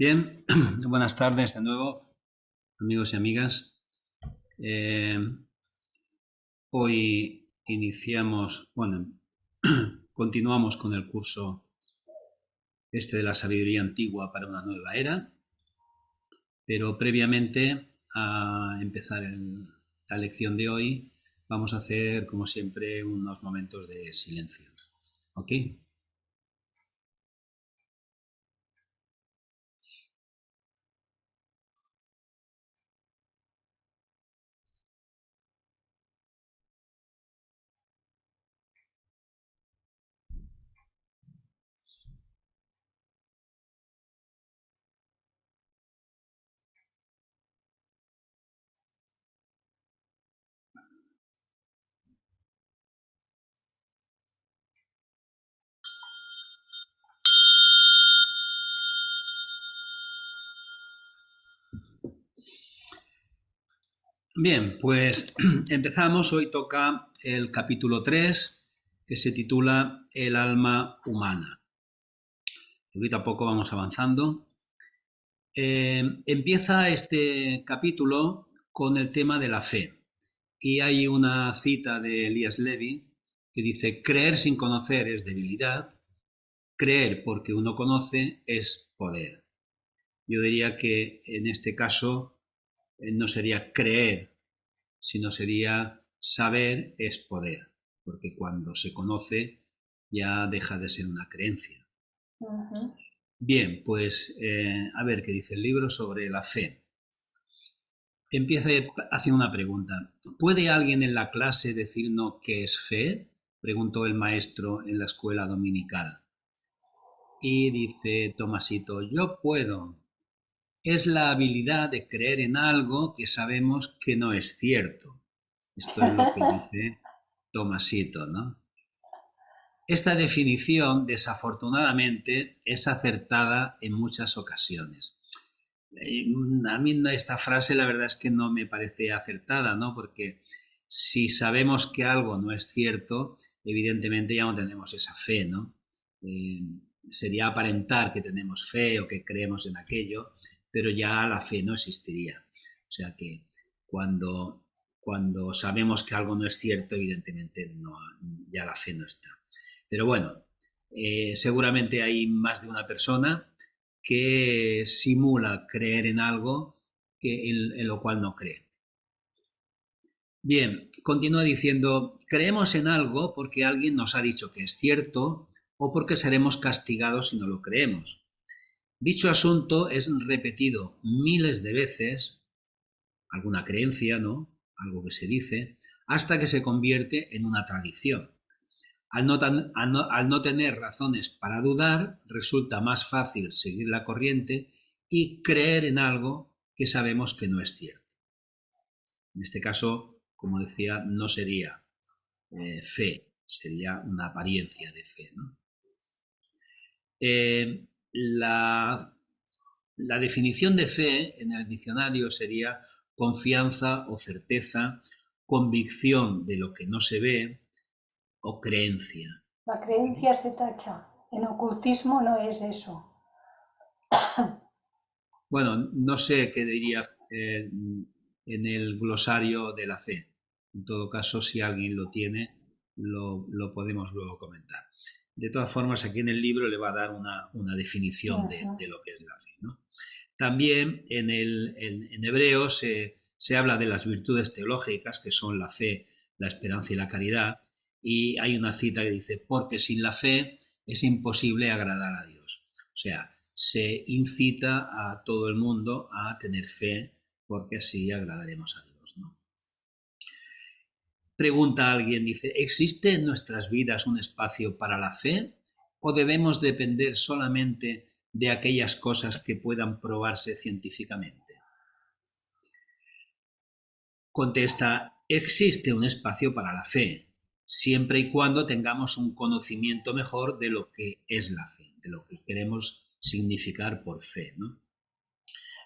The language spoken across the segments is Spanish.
Bien, buenas tardes de nuevo, amigos y amigas. Eh, Hoy continuamos con el curso de la sabiduría antigua para una nueva era, pero previamente a empezar la lección de hoy, vamos a hacer, como siempre, unos momentos de silencio. ¿Ok? Bien, pues empezamos. Hoy toca el capítulo 3, que se titula El alma humana. Poquito a poco vamos avanzando. Empieza este capítulo con el tema de la fe. Y hay una cita de Elias Levi que dice: creer sin conocer es debilidad, creer porque uno conoce es poder. Yo diría que en este caso no sería creer, sino sería saber es poder, porque cuando se conoce ya deja de ser una creencia. Ujú. Bien, pues a ver qué dice el libro sobre la fe. Empieza haciendo una pregunta. ¿Puede alguien en la clase decirnos qué es fe? Preguntó el maestro en la escuela dominical. Y dice Tomasito: yo puedo. Es la habilidad de creer en algo que sabemos que no es cierto. Esto es lo que dice Tomasito, ¿no? Esta definición, desafortunadamente, es acertada en muchas ocasiones. Eh, a mí esta frase la verdad es que no me parece acertada, ¿no? Porque si sabemos que algo no es cierto, evidentemente ya no tenemos esa fe, ¿no? Eh, Sería aparentar que tenemos fe o que creemos en aquello, pero ya la fe no existiría. O sea que cuando sabemos que algo no es cierto, evidentemente no, ya la fe no está. Pero bueno, seguramente hay más de una persona que simula creer en algo en lo cual no cree. Bien, continúa diciendo: creemos en algo porque alguien nos ha dicho que es cierto o porque seremos castigados si no lo creemos. Dicho asunto es repetido miles de veces, alguna creencia, ¿no? Algo que se dice, hasta que se convierte en una tradición. Al no tener razones para dudar, resulta más fácil seguir la corriente y creer en algo que sabemos que no es cierto. En este caso, como decía, no sería fe, sería una apariencia de fe, ¿no? Eh, la, la definición de fe en el diccionario sería confianza o certeza, convicción de lo que no se ve o creencia. La creencia se tacha. En ocultismo no es eso. Bueno, no sé qué diría en el glosario de la fe. En todo caso, si alguien lo tiene, lo podemos luego comentar. De todas formas, aquí en el libro le va a dar una definición Ujú. de lo que es la fe, ¿no? También en hebreo se habla de las virtudes teológicas, que son la fe, la esperanza y la caridad, y hay una cita que dice: porque sin la fe es imposible agradar a Dios. O sea, se incita a todo el mundo a tener fe, porque así agradaremos a Dios, ¿no? Pregunta a alguien, dice: ¿existe en nuestras vidas un espacio para la fe o debemos depender solamente de aquellas cosas que puedan probarse científicamente? Contesta: existe un espacio para la fe, siempre y cuando tengamos un conocimiento mejor de lo que es la fe, de lo que queremos significar por fe, ¿no?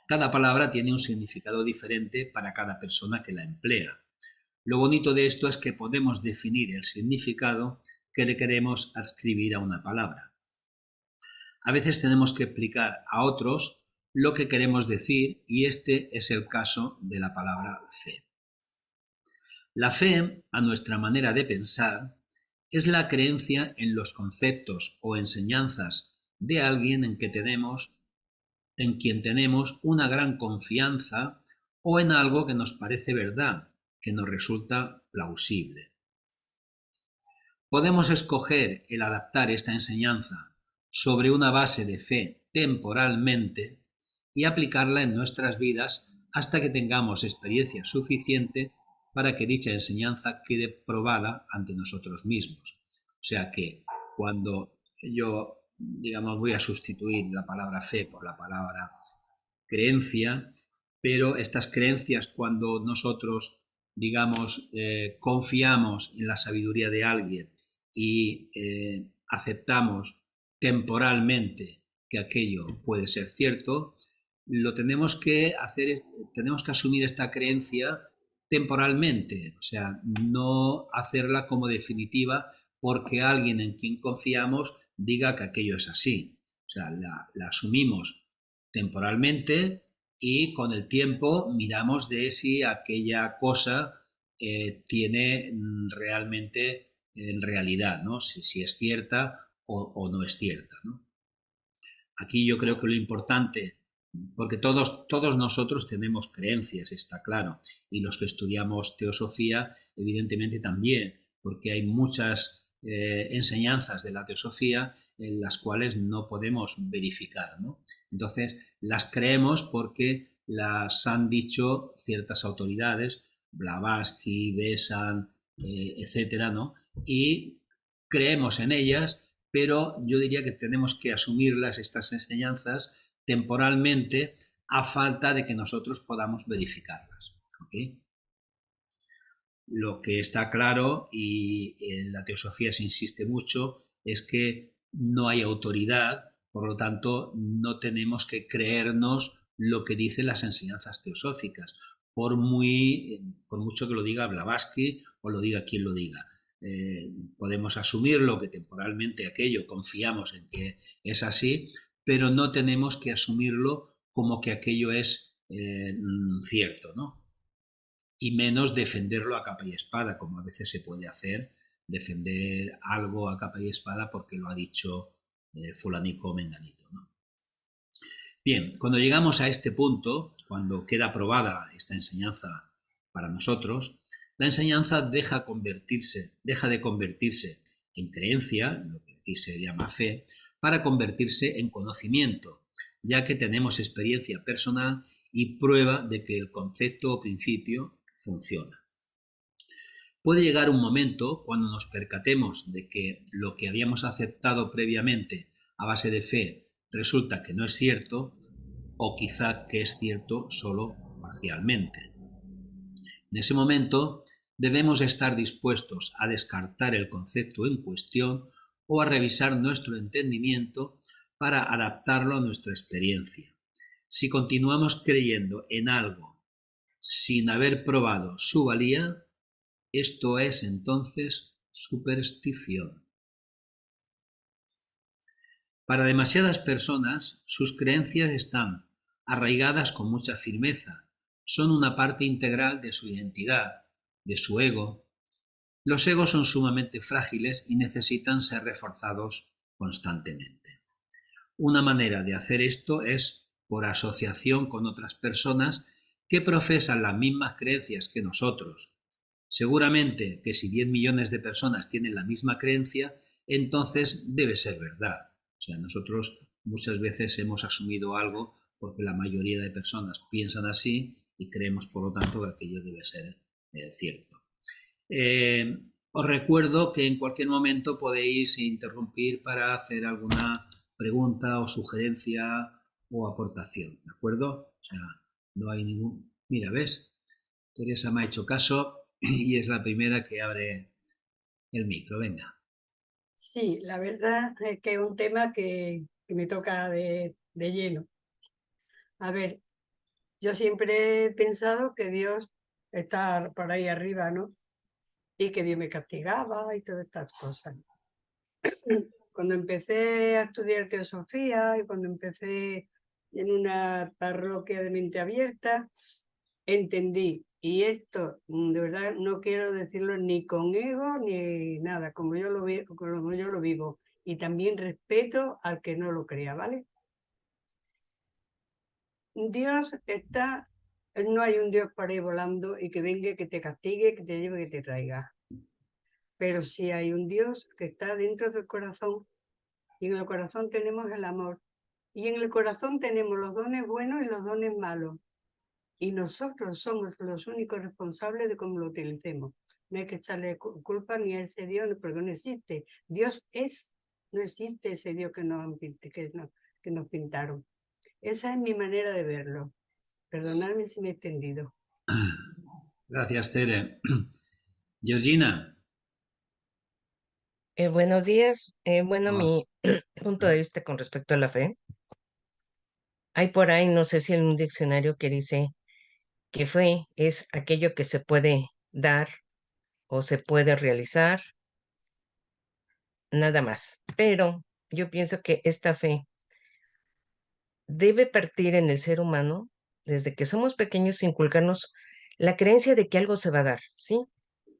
Cada palabra tiene un significado diferente para cada persona que la emplea. Lo bonito de esto es que podemos definir el significado que le queremos adscribir a una palabra. A veces tenemos que explicar a otros lo que queremos decir, y este es el caso de la palabra fe. La fe, a nuestra manera de pensar, es la creencia en los conceptos o enseñanzas de alguien en quien tenemos una gran confianza o en algo que nos parece verdad, que nos resulta plausible. Podemos escoger el adaptar esta enseñanza sobre una base de fe temporalmente y aplicarla en nuestras vidas hasta que tengamos experiencia suficiente para que dicha enseñanza quede probada ante nosotros mismos. O sea que cuando yo, digamos, voy a sustituir la palabra fe por la palabra creencia, pero estas creencias cuando nosotros, digamos, confiamos en la sabiduría de alguien y aceptamos temporalmente que aquello puede ser cierto, lo tenemos que hacer, tenemos que asumir esta creencia temporalmente, o sea, no hacerla como definitiva porque alguien en quien confiamos diga que aquello es así. O sea, la asumimos temporalmente y con el tiempo miramos de si aquella cosa tiene realmente en realidad, ¿no? Si es cierta o no es cierta, ¿no? Aquí yo creo que lo importante, porque todos nosotros tenemos creencias, está claro, y los que estudiamos teosofía, evidentemente también, porque hay muchas enseñanzas de la teosofía en las cuales no podemos verificar, ¿no? Entonces, las creemos porque las han dicho ciertas autoridades, Blavatsky, Besan, etcétera, ¿no? Y creemos en ellas, pero yo diría que tenemos que asumirlas, estas enseñanzas, temporalmente, a falta de que nosotros podamos verificarlas. ¿Okay? Lo que está claro, y en la teosofía se insiste mucho, es que no hay autoridad, por lo tanto, no tenemos que creernos lo que dicen las enseñanzas teosóficas, por mucho que lo diga Blavatsky o lo diga quien lo diga. Podemos asumirlo que temporalmente aquello confiamos en que es así, pero no tenemos que asumirlo como que aquello es cierto, ¿no? Y menos defenderlo a capa y espada, como a veces se puede hacer, defender algo a capa y espada porque lo ha dicho fulanico o menganito, ¿no? Bien, cuando llegamos a este punto, cuando queda aprobada esta enseñanza para nosotros, la enseñanza deja de convertirse en creencia, lo que aquí se llama fe, para convertirse en conocimiento, ya que tenemos experiencia personal y prueba de que el concepto o principio funciona. Puede llegar un momento cuando nos percatemos de que lo que habíamos aceptado previamente a base de fe resulta que no es cierto, o quizá que es cierto solo parcialmente. En ese momento debemos estar dispuestos a descartar el concepto en cuestión o a revisar nuestro entendimiento para adaptarlo a nuestra experiencia. Si continuamos creyendo en algo sin haber probado su valía, esto es entonces superstición. Para demasiadas personas, sus creencias están arraigadas con mucha firmeza, son una parte integral de su identidad, de su ego. Los egos son sumamente frágiles y necesitan ser reforzados constantemente. Una manera de hacer esto es por asociación con otras personas que profesan las mismas creencias que nosotros. Seguramente que si 10 millones de personas tienen la misma creencia, entonces debe ser verdad. O sea, nosotros muchas veces hemos asumido algo porque la mayoría de personas piensan así y creemos, por lo tanto, que aquello debe ser cierto. Os recuerdo que en cualquier momento podéis interrumpir para hacer alguna pregunta o sugerencia o aportación, ¿de acuerdo? O sea, no hay ningún... Mira, ¿ves? Teresa me ha hecho caso y es la primera que abre el micro. Venga. Sí, la verdad es que es un tema que me toca de lleno. A ver, yo siempre he pensado que Dios está por ahí arriba, ¿no? Y que Dios me castigaba y todas estas cosas. Cuando empecé a estudiar teosofía y cuando empecé en una parroquia de mente abierta, entendí. Y esto, de verdad, no quiero decirlo ni con ego ni nada, como yo lo vivo. Y también respeto al que no lo crea, ¿vale? Dios está, no hay un Dios por ahí volando y que venga, que te castigue, que te lleve, que te traiga. Pero sí hay un Dios que está dentro del corazón, y en el corazón tenemos el amor. Y en el corazón tenemos los dones buenos y los dones malos. Y nosotros somos los únicos responsables de cómo lo utilicemos. No hay que echarle culpa ni a ese Dios, porque no existe. Dios es, no existe ese Dios que nos pintaron. Esa es mi manera de verlo. Perdonadme si me he extendido. Gracias, Tere. Georgina. Buenos días. Bueno, Oh, mi punto de vista con respecto a la fe. Hay por ahí, no sé si en un diccionario que dice que fe es aquello que se puede dar o se puede realizar, nada más. Pero yo pienso que esta fe debe partir en el ser humano desde que somos pequeños, inculcarnos la creencia de que algo se va a dar, ¿sí?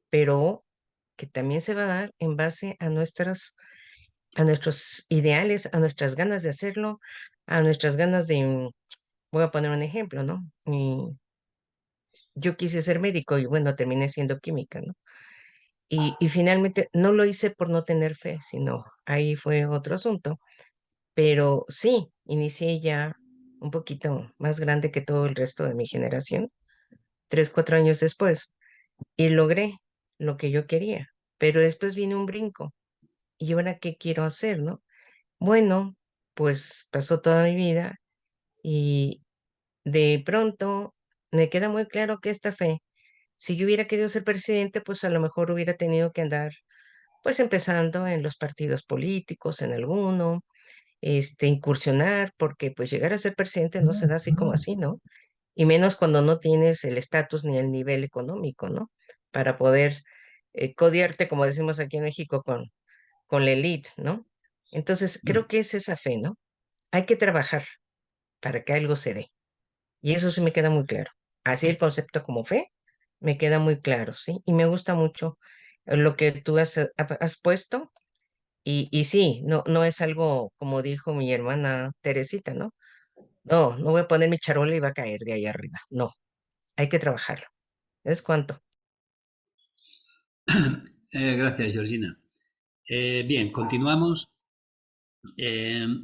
Pero que también se va a dar en base a nuestros ideales, a nuestras ganas de hacerlo, a nuestras ganas de, voy a poner un ejemplo, ¿no? Yo quise ser médico y bueno, terminé siendo química, ¿no? Y finalmente no lo hice por no tener fe, sino ahí fue otro asunto. Pero sí, inicié ya un poquito más grande que todo el resto de mi generación, 3, 4 años después, y logré lo que yo quería. Pero después viene un brinco. ¿Y ahora qué quiero hacer, no? Bueno, pues pasó toda mi vida y de pronto me queda muy claro que esta fe, si yo hubiera querido ser presidente, pues a lo mejor hubiera tenido que andar, pues empezando en los partidos políticos, en alguno, incursionar, porque pues llegar a ser presidente no se da así como así, ¿no? Y menos cuando no tienes el estatus ni el nivel económico, ¿no? Para poder codearte, como decimos aquí en México, con la elite, ¿no? Entonces, creo que es esa fe, ¿no? Hay que trabajar para que algo se dé. Y eso sí me queda muy claro. Así el concepto como fe me queda muy claro, ¿sí? Y me gusta mucho lo que tú has puesto. Y sí, no es algo como dijo mi hermana Teresita, ¿no? No, no voy a poner mi charola y va a caer de ahí arriba. No, hay que trabajarlo. ¿Es cuánto? gracias, Georgina. Bien, continuamos.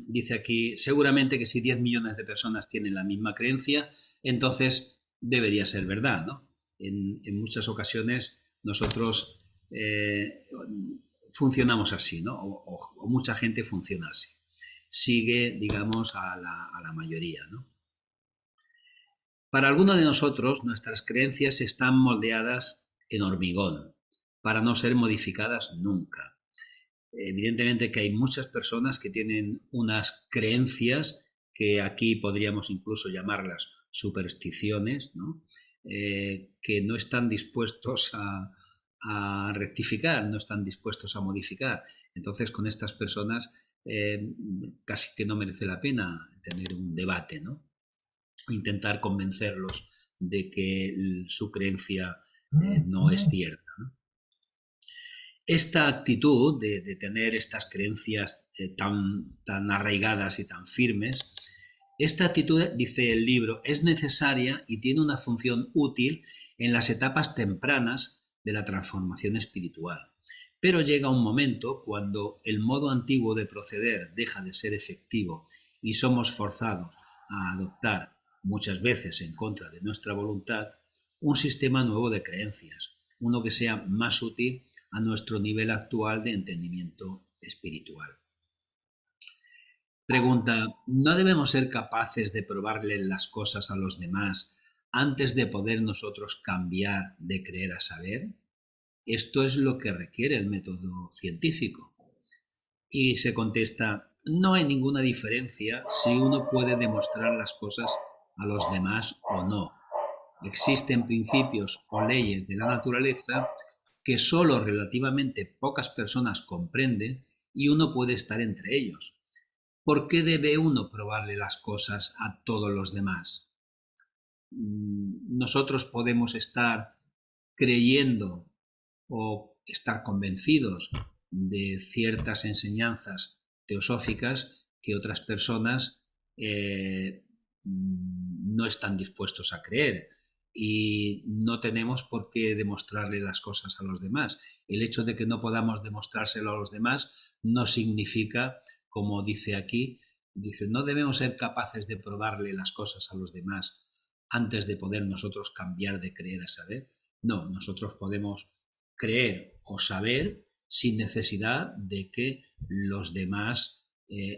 Dice aquí, seguramente que si 10 millones de personas tienen la misma creencia, entonces debería ser verdad, ¿no? En muchas ocasiones nosotros funcionamos así, ¿no? O mucha gente funciona así. Sigue, digamos, a la mayoría, ¿no? Para algunos de nosotros, nuestras creencias están moldeadas en hormigón, para no ser modificadas nunca. Evidentemente que hay muchas personas que tienen unas creencias que aquí podríamos incluso llamarlas supersticiones, ¿no? Que no están dispuestos a rectificar, no están dispuestos a modificar. Entonces, con estas personas casi que no merece la pena tener un debate, ¿no? Intentar convencerlos de que su creencia no es cierta, ¿no? Esta actitud de tener estas creencias tan arraigadas y tan firmes, esta actitud, dice el libro, es necesaria y tiene una función útil en las etapas tempranas de la transformación espiritual. Pero llega un momento cuando el modo antiguo de proceder deja de ser efectivo y somos forzados a adoptar, muchas veces en contra de nuestra voluntad, un sistema nuevo de creencias, uno que sea más útil a nuestro nivel actual de entendimiento espiritual. Pregunta, ¿no debemos ser capaces de probarle las cosas a los demás antes de poder nosotros cambiar de creer a saber? Esto es lo que requiere el método científico. Y se contesta, no hay ninguna diferencia si uno puede demostrar las cosas a los demás o no. Existen principios o leyes de la naturaleza que solo relativamente pocas personas comprenden y uno puede estar entre ellos. ¿Por qué debe uno probarle las cosas a todos los demás? Nosotros podemos estar creyendo o estar convencidos de ciertas enseñanzas teosóficas que otras personas no están dispuestos a creer, y no tenemos por qué demostrarle las cosas a los demás. El hecho de que no podamos demostrárselo a los demás no significa, como dice aquí, dice, no debemos ser capaces de probarle las cosas a los demás antes de poder nosotros cambiar de creer a saber. No, nosotros podemos creer o saber sin necesidad de que los demás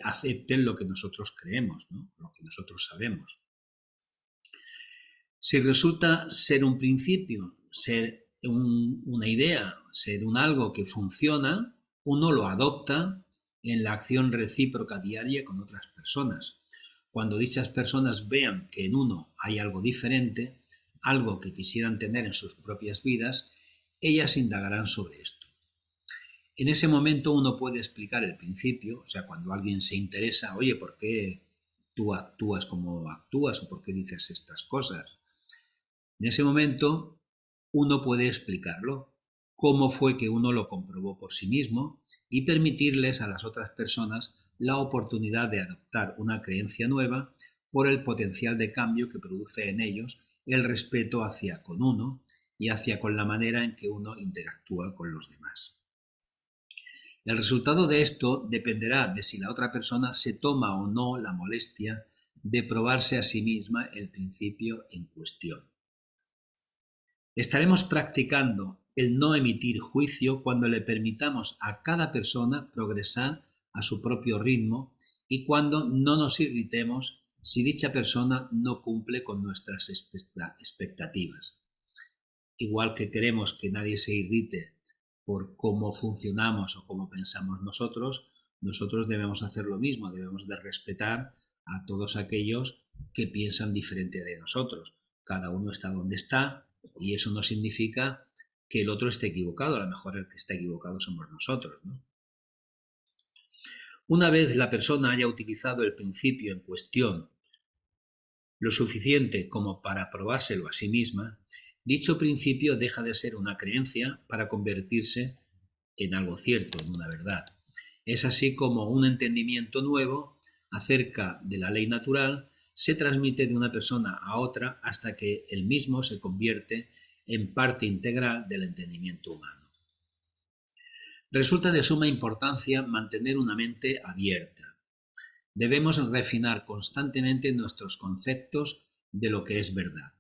acepten lo que nosotros creemos, ¿no? Lo que nosotros sabemos. Si resulta ser un principio, ser una idea, ser un algo que funciona, uno lo adopta en la acción recíproca diaria con otras personas. Cuando dichas personas vean que en uno hay algo diferente, algo que quisieran tener en sus propias vidas, ellas indagarán sobre esto. En ese momento uno puede explicar el principio, o sea, cuando alguien se interesa, oye, ¿por qué tú actúas como actúas o por qué dices estas cosas? En ese momento uno puede explicarlo, cómo fue que uno lo comprobó por sí mismo, y permitirles a las otras personas la oportunidad de adoptar una creencia nueva por el potencial de cambio que produce en ellos el respeto hacia con uno y hacia con la manera en que uno interactúa con los demás. El resultado de esto dependerá de si la otra persona se toma o no la molestia de probarse a sí misma el principio en cuestión. Estaremos practicando el no emitir juicio cuando le permitamos a cada persona progresar a su propio ritmo y cuando no nos irritemos si dicha persona no cumple con nuestras expectativas. Igual que queremos que nadie se irrite por cómo funcionamos o cómo pensamos nosotros, nosotros debemos hacer lo mismo, debemos de respetar a todos aquellos que piensan diferente de nosotros. Cada uno está donde está y eso no significa que el otro esté equivocado, a lo mejor el que está equivocado somos nosotros, ¿no? Una vez la persona haya utilizado el principio en cuestión lo suficiente como para probárselo a sí misma, dicho principio deja de ser una creencia para convertirse en algo cierto, en una verdad. Es así como un entendimiento nuevo acerca de la ley natural se transmite de una persona a otra hasta que el mismo se convierte en parte integral del entendimiento humano. Resulta de suma importancia mantener una mente abierta. Debemos refinar constantemente nuestros conceptos de lo que es verdad.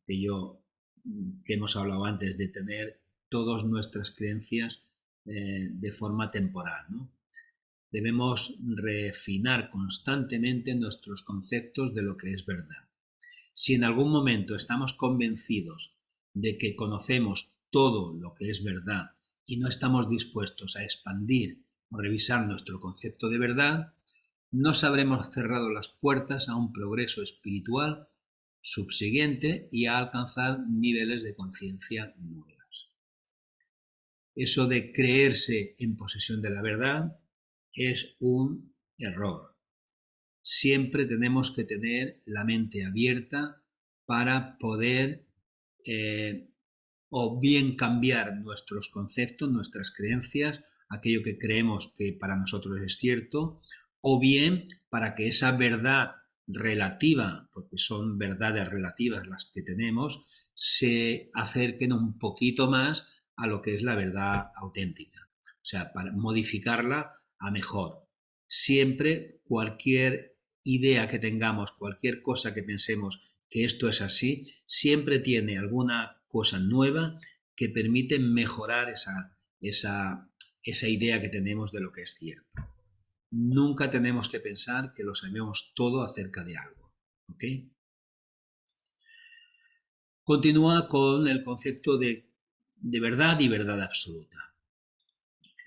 Que hemos hablado antes de tener todas nuestras creencias de forma temporal, ¿no? Debemos refinar constantemente nuestros conceptos de lo que es verdad. Si en algún momento estamos convencidos de que conocemos todo lo que es verdad y no estamos dispuestos a expandir o revisar nuestro concepto de verdad, nos habremos cerrado las puertas a un progreso espiritual subsiguiente y a alcanzar niveles de conciencia nuevas. Eso de creerse en posesión de la verdad es un error. Siempre tenemos que tener la mente abierta para poder o bien cambiar nuestros conceptos, nuestras creencias, aquello que creemos que para nosotros es cierto, o bien para que esa verdad relativa, porque son verdades relativas las que tenemos, se acerquen un poquito más a lo que es la verdad auténtica. O sea, para modificarla a mejor. Siempre cualquier idea que tengamos, cualquier cosa que pensemos que esto es así, siempre tiene alguna cosa nueva que permite mejorar esa idea que tenemos de lo que es cierto. Nunca tenemos que pensar que lo sabemos todo acerca de algo. ¿Ok? Continúa con el concepto de verdad y verdad absoluta.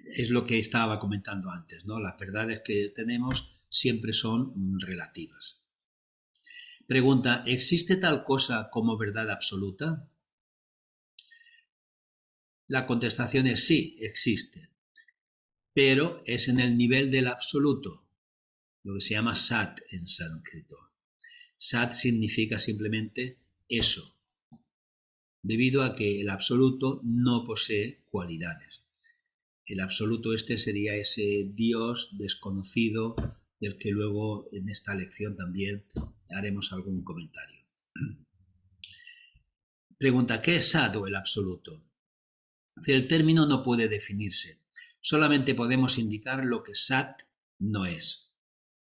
Es lo que estaba comentando antes, ¿no? Las verdades que tenemos siempre son relativas. Pregunta, ¿existe tal cosa como verdad absoluta? La contestación es sí, existe, pero es en el nivel del absoluto, lo que se llama Sat en sánscrito. Sat significa simplemente eso, debido a que el absoluto no posee cualidades. El absoluto sería ese Dios desconocido del que luego en esta lección también haremos algún comentario. Pregunta, ¿qué es Sat o el absoluto? El término no puede definirse, solamente podemos indicar lo que Sat no es.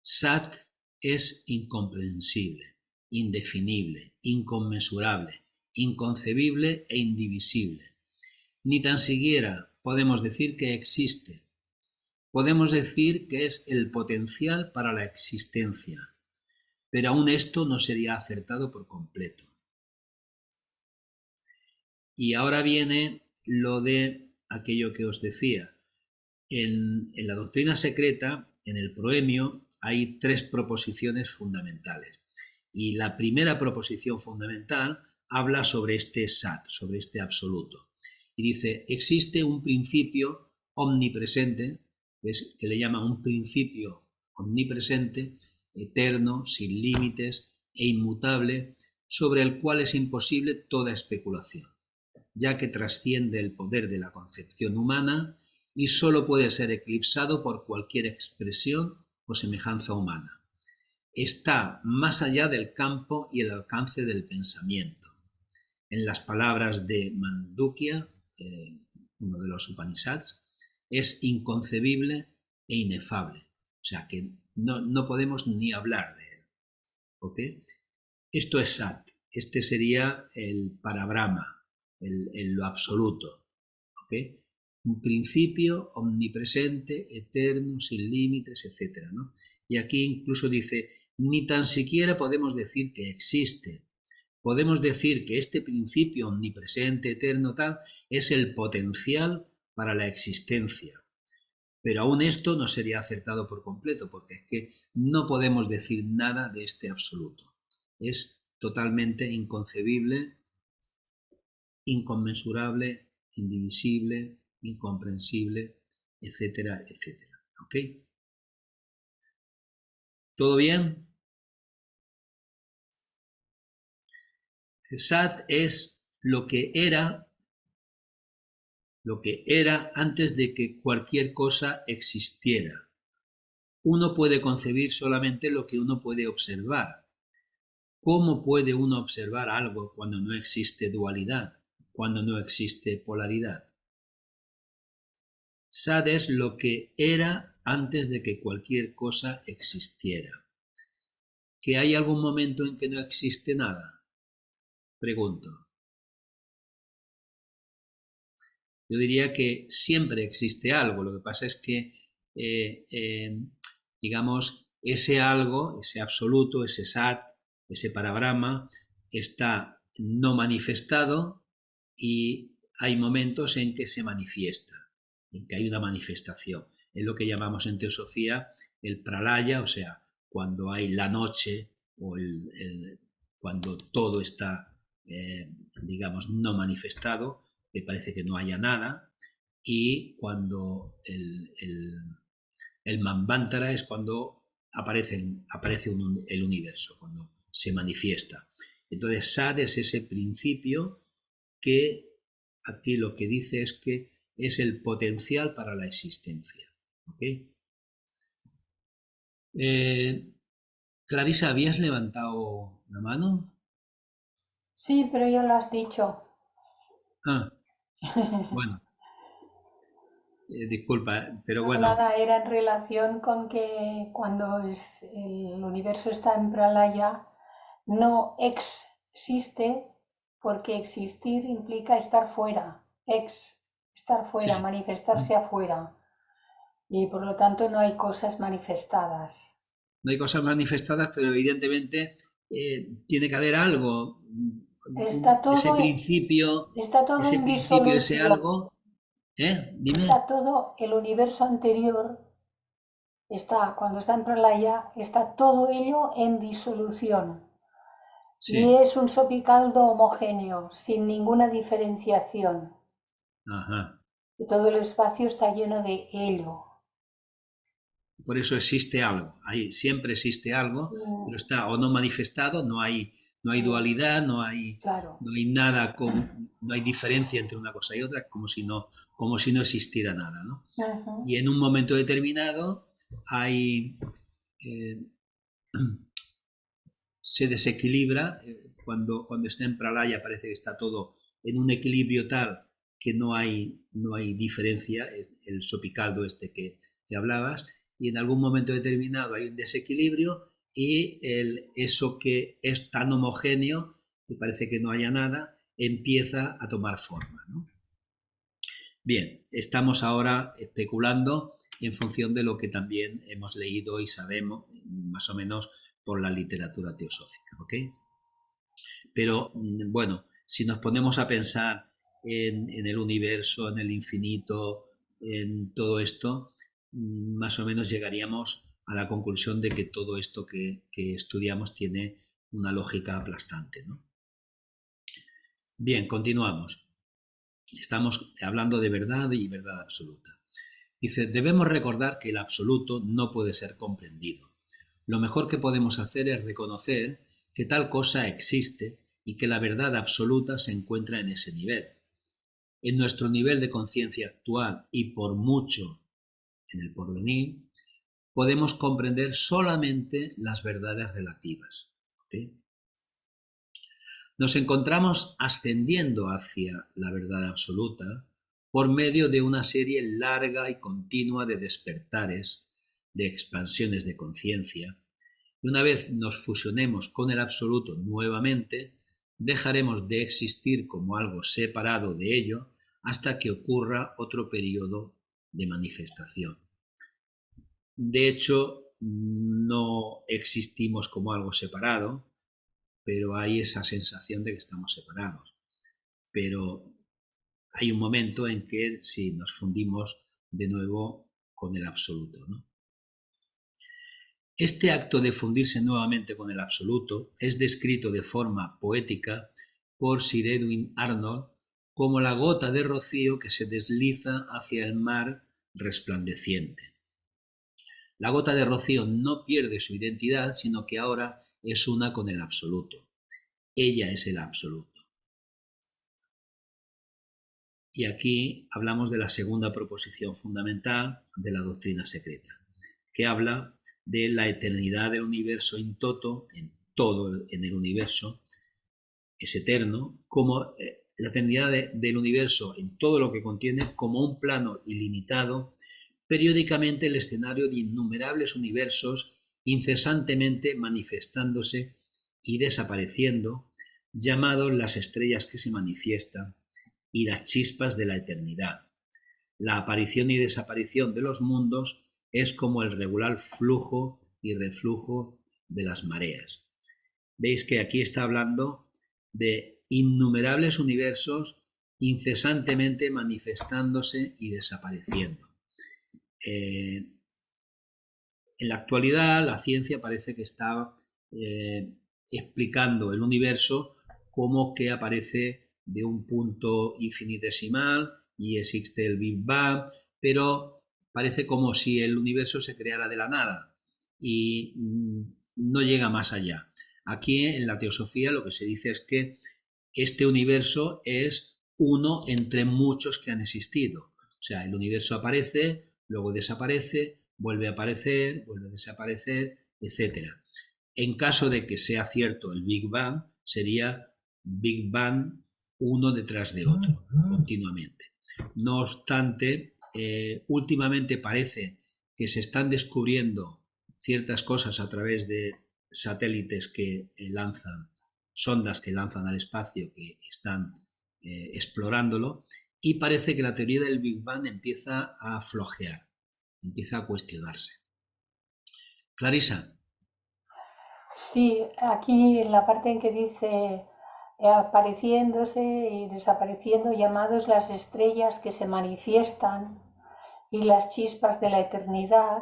Sat es incomprensible, indefinible, inconmensurable, inconcebible e indivisible. Ni tan siquiera podemos decir que existe. Podemos decir que es el potencial para la existencia, pero aún esto no sería acertado por completo. Y ahora viene lo de aquello que os decía. En la doctrina secreta, en el proemio, hay 3 proposiciones fundamentales. Y la primera proposición fundamental habla sobre este Sat, sobre este absoluto. Y dice, existe un principio omnipresente, que le llama un principio omnipresente, eterno, sin límites e inmutable, sobre el cual es imposible toda especulación, ya que trasciende el poder de la concepción humana y sólo puede ser eclipsado por cualquier expresión o semejanza humana. Está más allá del campo y el alcance del pensamiento. En las palabras de Mandukya, uno de los Upanishads, es inconcebible e inefable. O sea que no podemos ni hablar de él. ¿Okay? Esto es Sat. Este sería el Parabrahma, lo absoluto. ¿Okay? Un principio omnipresente, eterno, sin límites, etc., ¿no? Y aquí incluso dice, ni tan siquiera podemos decir que existe. Podemos decir que este principio omnipresente, eterno, tal, es el potencial para la existencia. Pero aún esto no sería acertado por completo, porque es que no podemos decir nada de este absoluto. Es totalmente inconcebible, inconmensurable, indivisible, incomprensible, etcétera, etcétera. ¿Ok? ¿Todo bien? Sat es lo que era antes de que cualquier cosa existiera. Uno puede concebir solamente lo que uno puede observar. ¿Cómo puede uno observar algo cuando no existe dualidad, cuando no existe polaridad? Sat es lo que era antes de que cualquier cosa existiera. ¿Que hay algún momento en que no existe nada? Pregunto. Yo diría que siempre existe algo, lo que pasa es que, digamos, ese algo, ese absoluto, ese Sat, ese Parabrahma, está no manifestado y hay momentos en que se manifiesta, en que hay una manifestación. Es lo que llamamos en teosofía el pralaya, o sea, cuando hay la noche o cuando todo está, digamos, no manifestado, que parece que no haya nada, y cuando el Manvantara es cuando aparece el universo, cuando se manifiesta. Entonces, Sat es ese principio que aquí lo que dice es que es el potencial para la existencia. ¿Okay? Clarisa, ¿habías levantado la mano? Sí, pero ya lo has dicho. Ah, bueno, disculpa, pero No, bueno, nada, era en relación con que cuando el universo está en pralaya no existe porque existir implica estar fuera, estar fuera, sí. manifestarse afuera y por lo tanto no hay cosas manifestadas. No hay cosas manifestadas, pero evidentemente tiene que haber algo, Está ese todo, principio, está todo en ese disolución, algo. Dime. está todo el universo anterior. Cuando está en pralaya, está todo ello en disolución y Sí. es un sopicaldo homogéneo, sin ninguna diferenciación. Ajá. Y todo el espacio está lleno de ello. Por eso existe algo. Ahí siempre existe algo, pero está o no manifestado, no hay dualidad, no hay Claro. nada, no hay diferencia entre una cosa y otra, como si no existiera nada, ¿no? Ujú. Y en un momento determinado hay se desequilibra, cuando está en pralaya parece que está todo en un equilibrio tal que no hay diferencia, es el sopicaldo este que hablabas, y en algún momento determinado hay un desequilibrio y eso que es tan homogéneo que parece que no haya nada, empieza a tomar forma, ¿no? Bien, estamos ahora especulando en función de lo que también hemos leído y sabemos, más o menos, por la literatura teosófica, ¿ok? Pero bueno, si nos ponemos a pensar en el universo, en el infinito, en todo esto, más o menos llegaríamos a la conclusión de que todo esto que estudiamos tiene una lógica aplastante, ¿no? Bien, continuamos. Estamos hablando de verdad y verdad absoluta. Dice, debemos recordar que el absoluto no puede ser comprendido. Lo mejor que podemos hacer es reconocer que tal cosa existe y que la verdad absoluta se encuentra en ese nivel. En nuestro nivel de conciencia actual y por mucho en el porvenir, podemos comprender solamente las verdades relativas. ¿Okay? Nos encontramos ascendiendo hacia la verdad absoluta por medio de una serie larga y continua de despertares, de expansiones de conciencia, y una vez nos fusionemos con el absoluto nuevamente, dejaremos de existir como algo separado de ello hasta que ocurra otro periodo de manifestación. De hecho, no existimos como algo separado, pero hay esa sensación de que estamos separados. Pero hay un momento en que sí nos fundimos de nuevo con el absoluto, ¿no? Este acto de fundirse nuevamente con el absoluto es descrito de forma poética por Sir Edwin Arnold como la gota de rocío que se desliza hacia el mar resplandeciente. La gota de rocío no pierde su identidad, sino que ahora es una con el absoluto. Ella es el absoluto. Y aquí hablamos de la segunda proposición fundamental de la doctrina secreta, que habla de la eternidad del universo in toto, en todo en el universo, es eterno, como la eternidad del universo en todo lo que contiene, como un plano ilimitado, periódicamente el escenario de innumerables universos incesantemente manifestándose y desapareciendo, llamados las estrellas que se manifiestan y las chispas de la eternidad. La aparición y desaparición de los mundos es como el regular flujo y reflujo de las mareas. Veis que aquí está hablando de innumerables universos incesantemente manifestándose y desapareciendo. En la actualidad, la ciencia parece que está explicando el universo como que aparece de un punto infinitesimal y existe el Big Bang, pero parece como si el universo se creara de la nada y no llega más allá. Aquí en la teosofía lo que se dice es que este universo es uno entre muchos que han existido. O sea, el universo aparece, luego desaparece, vuelve a aparecer, vuelve a desaparecer, etc. En caso de que sea cierto el Big Bang, sería Big Bang uno detrás de otro, continuamente. No obstante, últimamente parece que se están descubriendo ciertas cosas a través de satélites que lanzan, sondas que lanzan al espacio, que están explorándolo, y parece que la teoría del Big Bang empieza a flojear, empieza a cuestionarse. Clarisa. Sí, aquí en la parte en que dice apareciéndose y desapareciendo, llamados las estrellas que se manifiestan y las chispas de la eternidad,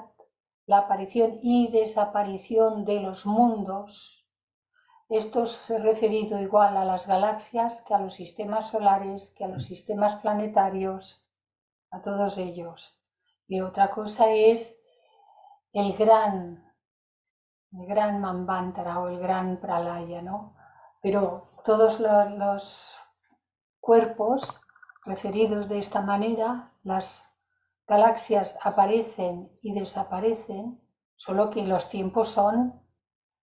la aparición y desaparición de los mundos. Esto es referido igual a las galaxias que a los sistemas solares, que a los sistemas planetarios, a todos ellos. Y otra cosa es el gran Manvantara o el gran Pralaya, ¿no? Pero todos los cuerpos referidos de esta manera, las galaxias aparecen y desaparecen, solo que los tiempos son,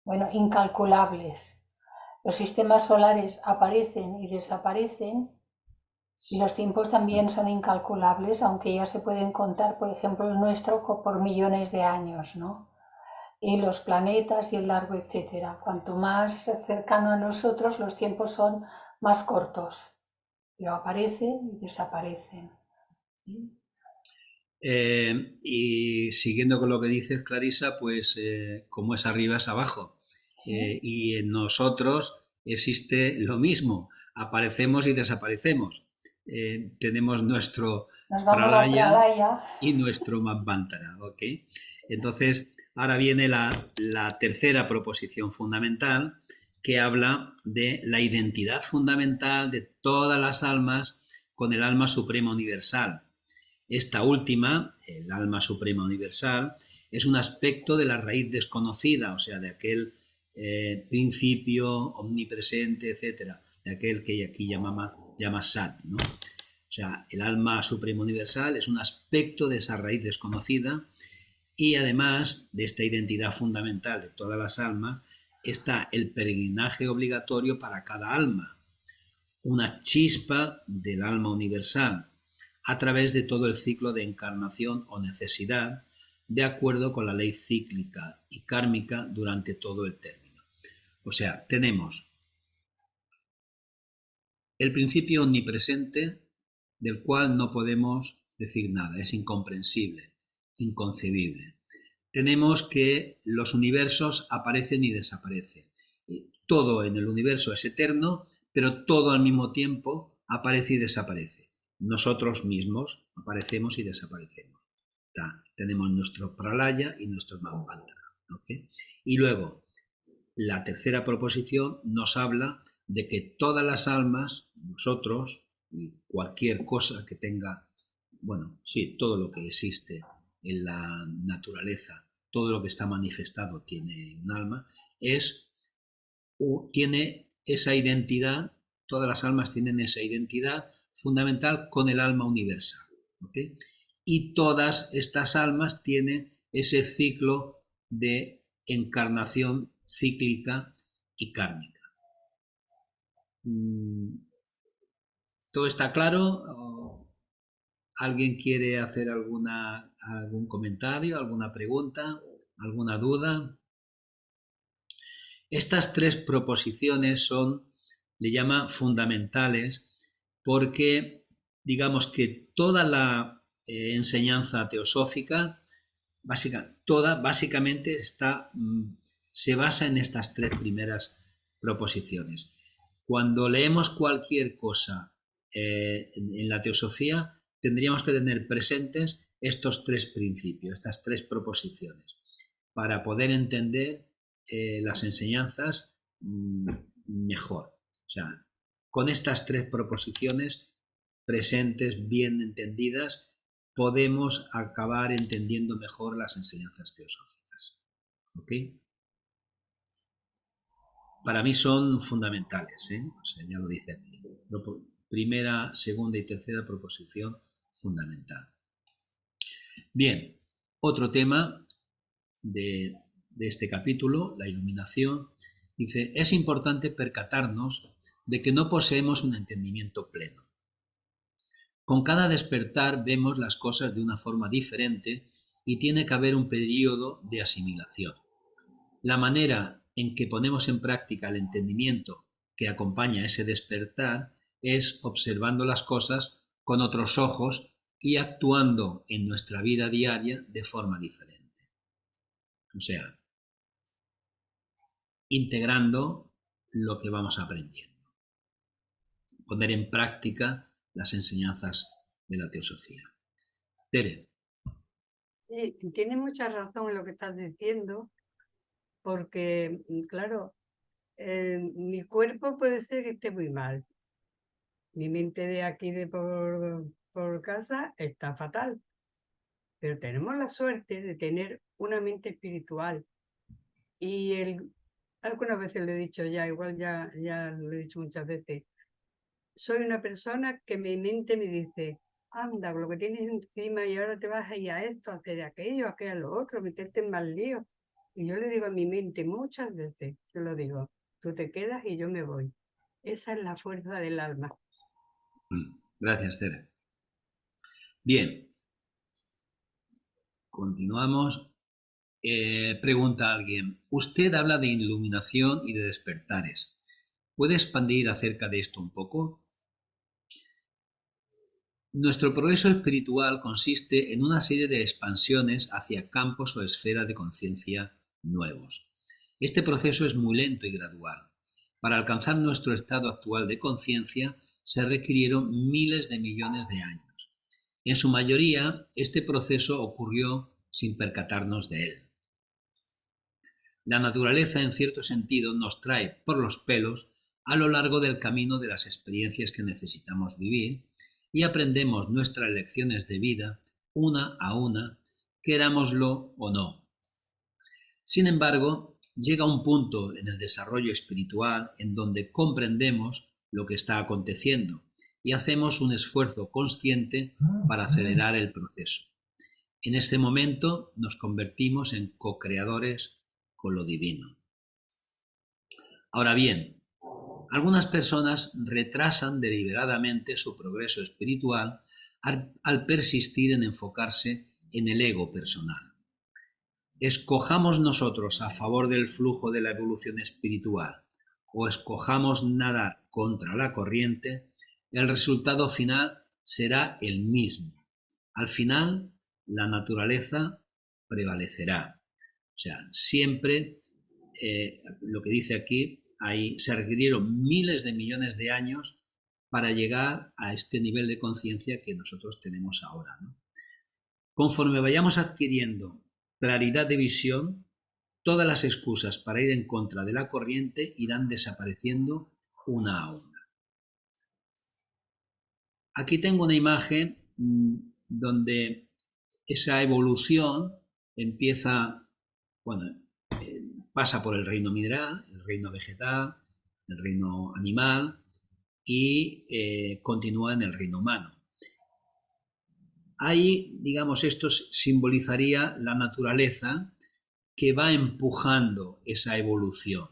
bueno, incalculables. Los sistemas solares aparecen y desaparecen y los tiempos también son incalculables, aunque ya se pueden contar, por ejemplo, el nuestro por millones de años, ¿no? Y los planetas y el largo, etcétera. Cuanto más cercano a nosotros, los tiempos son más cortos, pero aparecen y desaparecen. Y siguiendo con lo que dices, Clarisa, pues como es arriba es abajo. Y en nosotros existe lo mismo, aparecemos y desaparecemos. Tenemos nuestro Nos vamos al Pralaya y nuestro Manvantara, ¿ok? Entonces, ahora viene la tercera proposición fundamental, que habla de la identidad fundamental de todas las almas con el alma suprema universal. Esta última, el alma suprema universal, es un aspecto de la raíz desconocida, o sea, de aquel principio omnipresente, etcétera, de aquel que aquí llama Sat, ¿no? O sea, el alma suprema universal es un aspecto de esa raíz desconocida y además de esta identidad fundamental de todas las almas está el peregrinaje obligatorio para cada alma, una chispa del alma universal a través de todo el ciclo de encarnación o necesidad, de acuerdo con la ley cíclica y kármica durante todo el término. O sea, tenemos el principio omnipresente del cual no podemos decir nada, es incomprensible, inconcebible. Tenemos que los universos aparecen y desaparecen. Todo en el universo es eterno, pero todo al mismo tiempo aparece y desaparece. Nosotros mismos aparecemos y desaparecemos. Tenemos nuestro Pralaya y nuestro Manvantara. ¿Okay? Y luego, la tercera proposición nos habla de que todas las almas, nosotros, y cualquier cosa que tenga, bueno, sí, todo lo que existe en la naturaleza, todo lo que está manifestado tiene un alma, tiene esa identidad, todas las almas tienen esa identidad fundamental con el alma universal. ¿Okay? Y todas estas almas tienen ese ciclo de encarnación cíclica y kármica. ¿Todo está claro? ¿Alguien quiere hacer algún comentario, alguna pregunta, alguna duda? Estas tres proposiciones le llama fundamentales porque digamos que toda la enseñanza teosófica, básicamente se basa en estas tres primeras proposiciones. Cuando leemos cualquier cosa en la teosofía, tendríamos que tener presentes estos tres principios, estas tres proposiciones, para poder entender las enseñanzas mejor. O sea, con estas tres proposiciones presentes, bien entendidas, podemos acabar entendiendo mejor las enseñanzas teosóficas. ¿Ok? Para mí son fundamentales, ¿eh? O sea, ya lo dice aquí. Primera, segunda y tercera proposición fundamental. Bien, otro tema de este capítulo, la iluminación, dice, es importante percatarnos de que no poseemos un entendimiento pleno. Con cada despertar vemos las cosas de una forma diferente y tiene que haber un periodo de asimilación. La manera en que ponemos en práctica el entendimiento que acompaña ese despertar es observando las cosas con otros ojos y actuando en nuestra vida diaria de forma diferente. O sea, integrando lo que vamos aprendiendo. Poner en práctica las enseñanzas de la teosofía. Tere. Sí, tienes mucha razón en lo que estás diciendo, porque, claro, mi cuerpo puede ser que esté muy mal. Mi mente de aquí por casa está fatal. Pero tenemos la suerte de tener una mente espiritual. Y algunas veces le he dicho ya, igual ya lo he dicho muchas veces, soy una persona que mi mente me dice, anda, con lo que tienes encima y ahora te vas a ir a esto, a hacer aquello, a hacer a lo otro, meterte en más líos. Y yo le digo a mi mente muchas veces, se lo digo, tú te quedas y yo me voy. Esa es la fuerza del alma. Gracias, Tere. Bien, continuamos. Pregunta alguien, usted habla de iluminación y de despertares. ¿Puede expandir acerca de esto un poco? Nuestro progreso espiritual consiste en una serie de expansiones hacia campos o esferas de conciencia nuevos. Este proceso es muy lento y gradual. Para alcanzar nuestro estado actual de conciencia se requirieron miles de millones de años. En su mayoría, este proceso ocurrió sin percatarnos de él. La naturaleza, en cierto sentido, nos trae por los pelos a lo largo del camino de las experiencias que necesitamos vivir y aprendemos nuestras lecciones de vida una a una, querámoslo o no. Sin embargo, llega un punto en el desarrollo espiritual en donde comprendemos lo que está aconteciendo y hacemos un esfuerzo consciente para acelerar el proceso. En este momento nos convertimos en co-creadores con lo divino. Ahora bien, algunas personas retrasan deliberadamente su progreso espiritual al persistir en enfocarse en el ego personal. Escojamos nosotros a favor del flujo de la evolución espiritual o escojamos nadar contra la corriente, el resultado final será el mismo. Al final, la naturaleza prevalecerá. O sea, siempre, lo que dice aquí, se requirieron miles de millones de años para llegar a este nivel de conciencia que nosotros tenemos ahora, ¿no? Conforme vayamos adquiriendo claridad de visión, todas las excusas para ir en contra de la corriente irán desapareciendo una a una. Aquí tengo una imagen donde esa evolución empieza, pasa por el reino mineral, el reino vegetal, el reino animal y continúa en el reino humano. Ahí, digamos, esto simbolizaría la naturaleza que va empujando esa evolución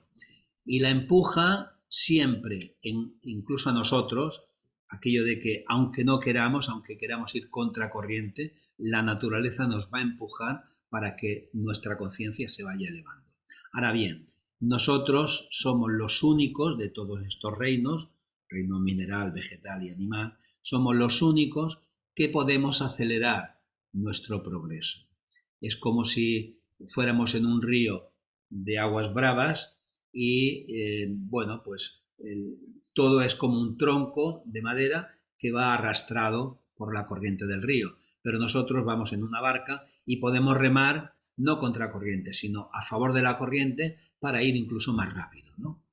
y la empuja siempre, incluso a nosotros, aquello de que aunque no queramos, aunque queramos ir contracorriente, la naturaleza nos va a empujar para que nuestra conciencia se vaya elevando. Ahora bien, nosotros somos los únicos de todos estos reinos, reino mineral, vegetal y animal, somos los únicos que podemos acelerar nuestro progreso. Es como si fuéramos en un río de aguas bravas y, todo es como un tronco de madera que va arrastrado por la corriente del río. Pero nosotros vamos en una barca y podemos remar no contra corriente, sino a favor de la corriente para ir incluso más rápido, ¿no?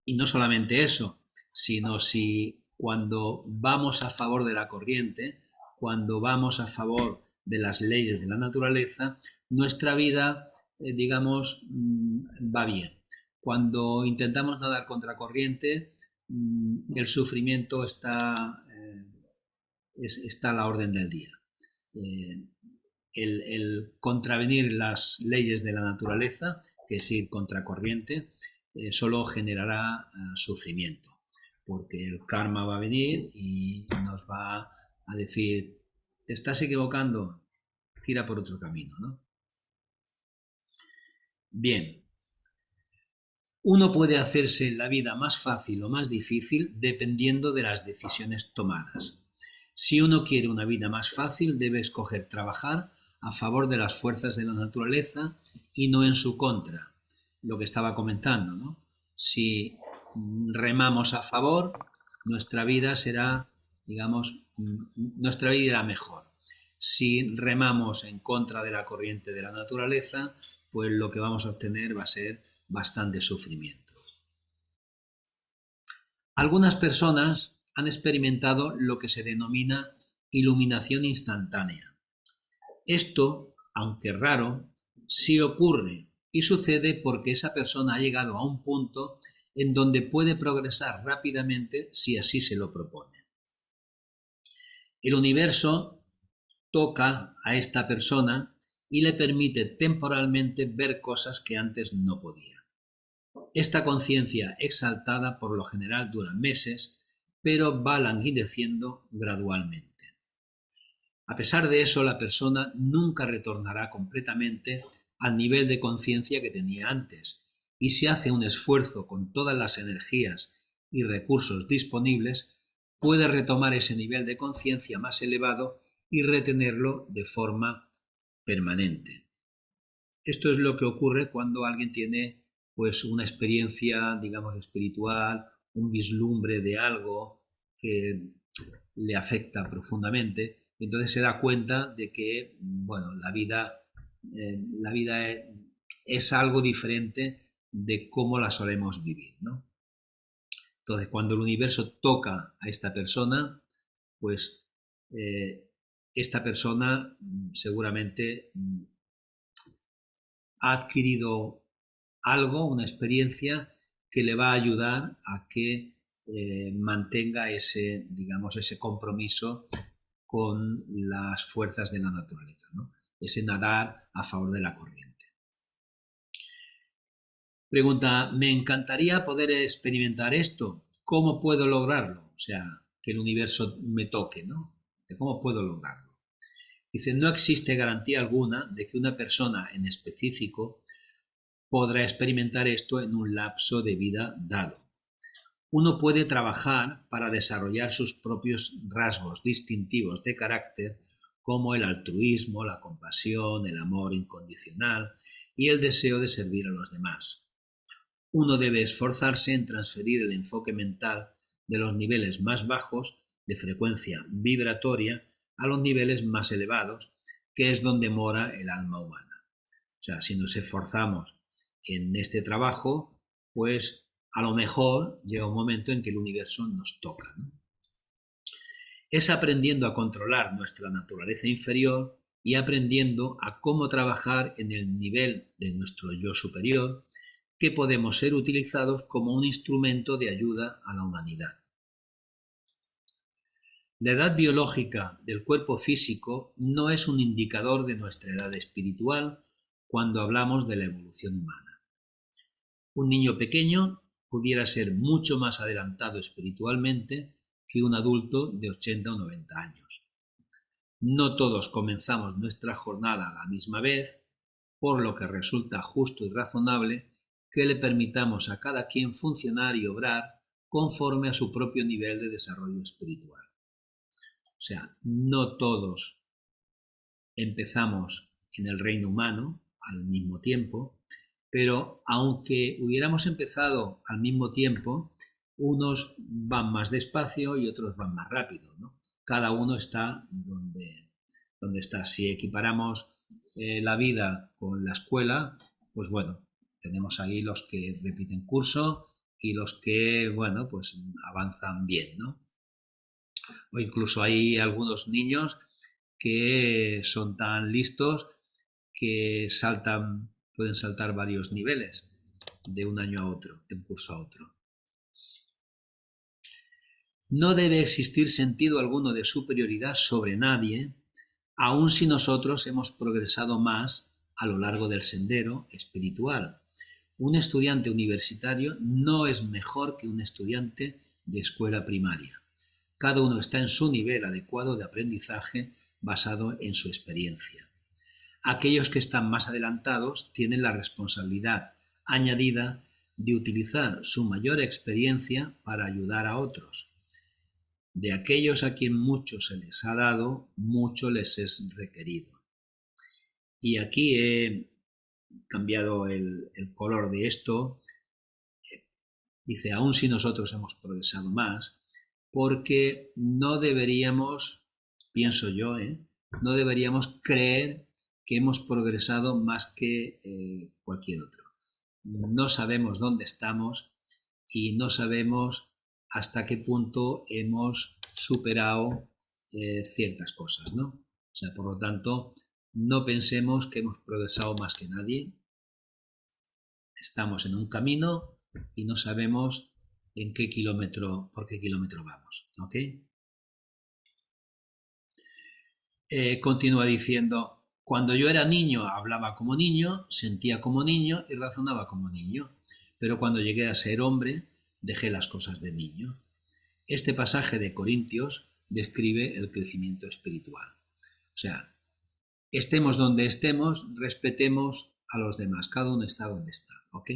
Y no solamente eso, sino si cuando vamos a favor de la corriente, cuando vamos a favor de las leyes de la naturaleza, nuestra vida, va bien. Cuando intentamos nadar contra corriente, el sufrimiento está a la orden del día. El contravenir las leyes de la naturaleza, que es ir contra corriente, solo generará sufrimiento, porque el karma va a venir y nos va a decir, te estás equivocando, tira por otro camino, ¿no? Bien, uno puede hacerse la vida más fácil o más difícil dependiendo de las decisiones tomadas. Si uno quiere una vida más fácil, debe escoger trabajar a favor de las fuerzas de la naturaleza y no en su contra. Lo que estaba comentando, ¿no? Si remamos a favor, nuestra vida será, nuestra vida irá mejor. Si remamos en contra de la corriente de la naturaleza, pues lo que vamos a obtener va a ser bastante sufrimiento. Algunas personas han experimentado lo que se denomina iluminación instantánea. Esto, aunque raro, sí ocurre y sucede porque esa persona ha llegado a un punto en donde puede progresar rápidamente si así se lo propone. El universo toca a esta persona y le permite temporalmente ver cosas que antes no podía. Esta conciencia exaltada por lo general dura meses, pero va languideciendo gradualmente. A pesar de eso, la persona nunca retornará completamente al nivel de conciencia que tenía antes, y si hace un esfuerzo con todas las energías y recursos disponibles, puede retomar ese nivel de conciencia más elevado y retenerlo de forma permanente. Esto es lo que ocurre cuando alguien tiene pues una experiencia, digamos, espiritual, un vislumbre de algo que le afecta profundamente, entonces se da cuenta de que, bueno, la vida es algo diferente de cómo la solemos vivir, ¿no? Entonces, cuando el universo toca a esta persona, pues esta persona seguramente ha adquirido algo, una experiencia que le va a ayudar a que mantenga ese, digamos, ese compromiso con las fuerzas de la naturaleza, ¿no? Ese nadar a favor de la corriente. Pregunta, me encantaría poder experimentar esto. ¿Cómo puedo lograrlo? O sea, que el universo me toque, ¿no? ¿Cómo puedo lograrlo? Dice, no existe garantía alguna de que una persona en específico podrá experimentar esto en un lapso de vida dado. Uno puede trabajar para desarrollar sus propios rasgos distintivos de carácter, como el altruismo, la compasión, el amor incondicional y el deseo de servir a los demás. Uno debe esforzarse en transferir el enfoque mental de los niveles más bajos de frecuencia vibratoria a los niveles más elevados, que es donde mora el alma humana. O sea, si nos esforzamos en este trabajo, pues a lo mejor llega un momento en que el universo nos toca, ¿no? Es aprendiendo a controlar nuestra naturaleza inferior y aprendiendo a cómo trabajar en el nivel de nuestro yo superior que podemos ser utilizados como un instrumento de ayuda a la humanidad. La edad biológica del cuerpo físico no es un indicador de nuestra edad espiritual cuando hablamos de la evolución humana. Un niño pequeño pudiera ser mucho más adelantado espiritualmente que un adulto de 80 o 90 años. No todos comenzamos nuestra jornada a la misma vez, por lo que resulta justo y razonable que le permitamos a cada quien funcionar y obrar conforme a su propio nivel de desarrollo espiritual. O sea, no todos empezamos en el reino humano al mismo tiempo, pero aunque hubiéramos empezado al mismo tiempo, unos van más despacio y otros van más rápido, ¿no? Cada uno está donde está. Si equiparamos la vida con la escuela, pues bueno, tenemos ahí los que repiten curso y los que, bueno, pues avanzan bien, ¿no? O incluso hay algunos niños que son tan listos que pueden saltar varios niveles de un año a otro, de un curso a otro. No debe existir sentido alguno de superioridad sobre nadie, aun si nosotros hemos progresado más a lo largo del sendero espiritual. Un estudiante universitario no es mejor que un estudiante de escuela primaria. Cada uno está en su nivel adecuado de aprendizaje basado en su experiencia. Aquellos que están más adelantados tienen la responsabilidad añadida de utilizar su mayor experiencia para ayudar a otros. De aquellos a quien mucho se les ha dado, mucho les es requerido. Y aquí he cambiado el color de esto. Dice, aun si nosotros hemos progresado más, porque no deberíamos, pienso yo, no deberíamos creer que hemos progresado más que cualquier otro. No sabemos dónde estamos y no sabemos hasta qué punto hemos superado ciertas cosas, ¿no? O sea, por lo tanto, No pensemos que hemos progresado más que nadie. Estamos en un camino y no sabemos en qué kilómetro, por qué kilómetro vamos. ¿Ok? Continúa diciendo, cuando yo era niño hablaba como niño, sentía como niño y razonaba como niño. Pero cuando llegué a ser hombre, dejé las cosas de niño. Este pasaje de Corintios describe el crecimiento espiritual. O sea, estemos donde estemos, respetemos a los demás. Cada uno está donde está. ¿Ok?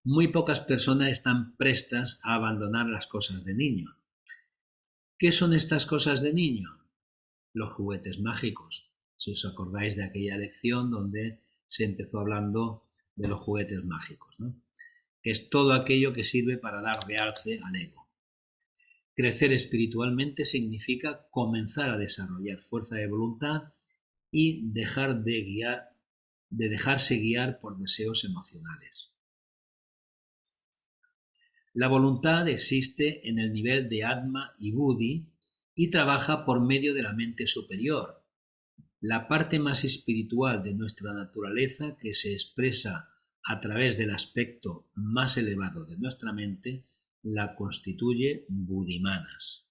Muy pocas personas están prestas a abandonar las cosas de niño. ¿Qué son estas cosas de niño? Los juguetes mágicos. Si os acordáis de aquella lección donde se empezó hablando de los juguetes mágicos, ¿no? Que es todo aquello que sirve para dar realce al ego. Crecer espiritualmente significa comenzar a desarrollar fuerza de voluntad y dejarse guiar por deseos emocionales. La voluntad existe en el nivel de Atma y Buddhi y trabaja por medio de la mente superior, la parte más espiritual de nuestra naturaleza que se expresa a través del aspecto más elevado de nuestra mente, la constituye Buddhimanas.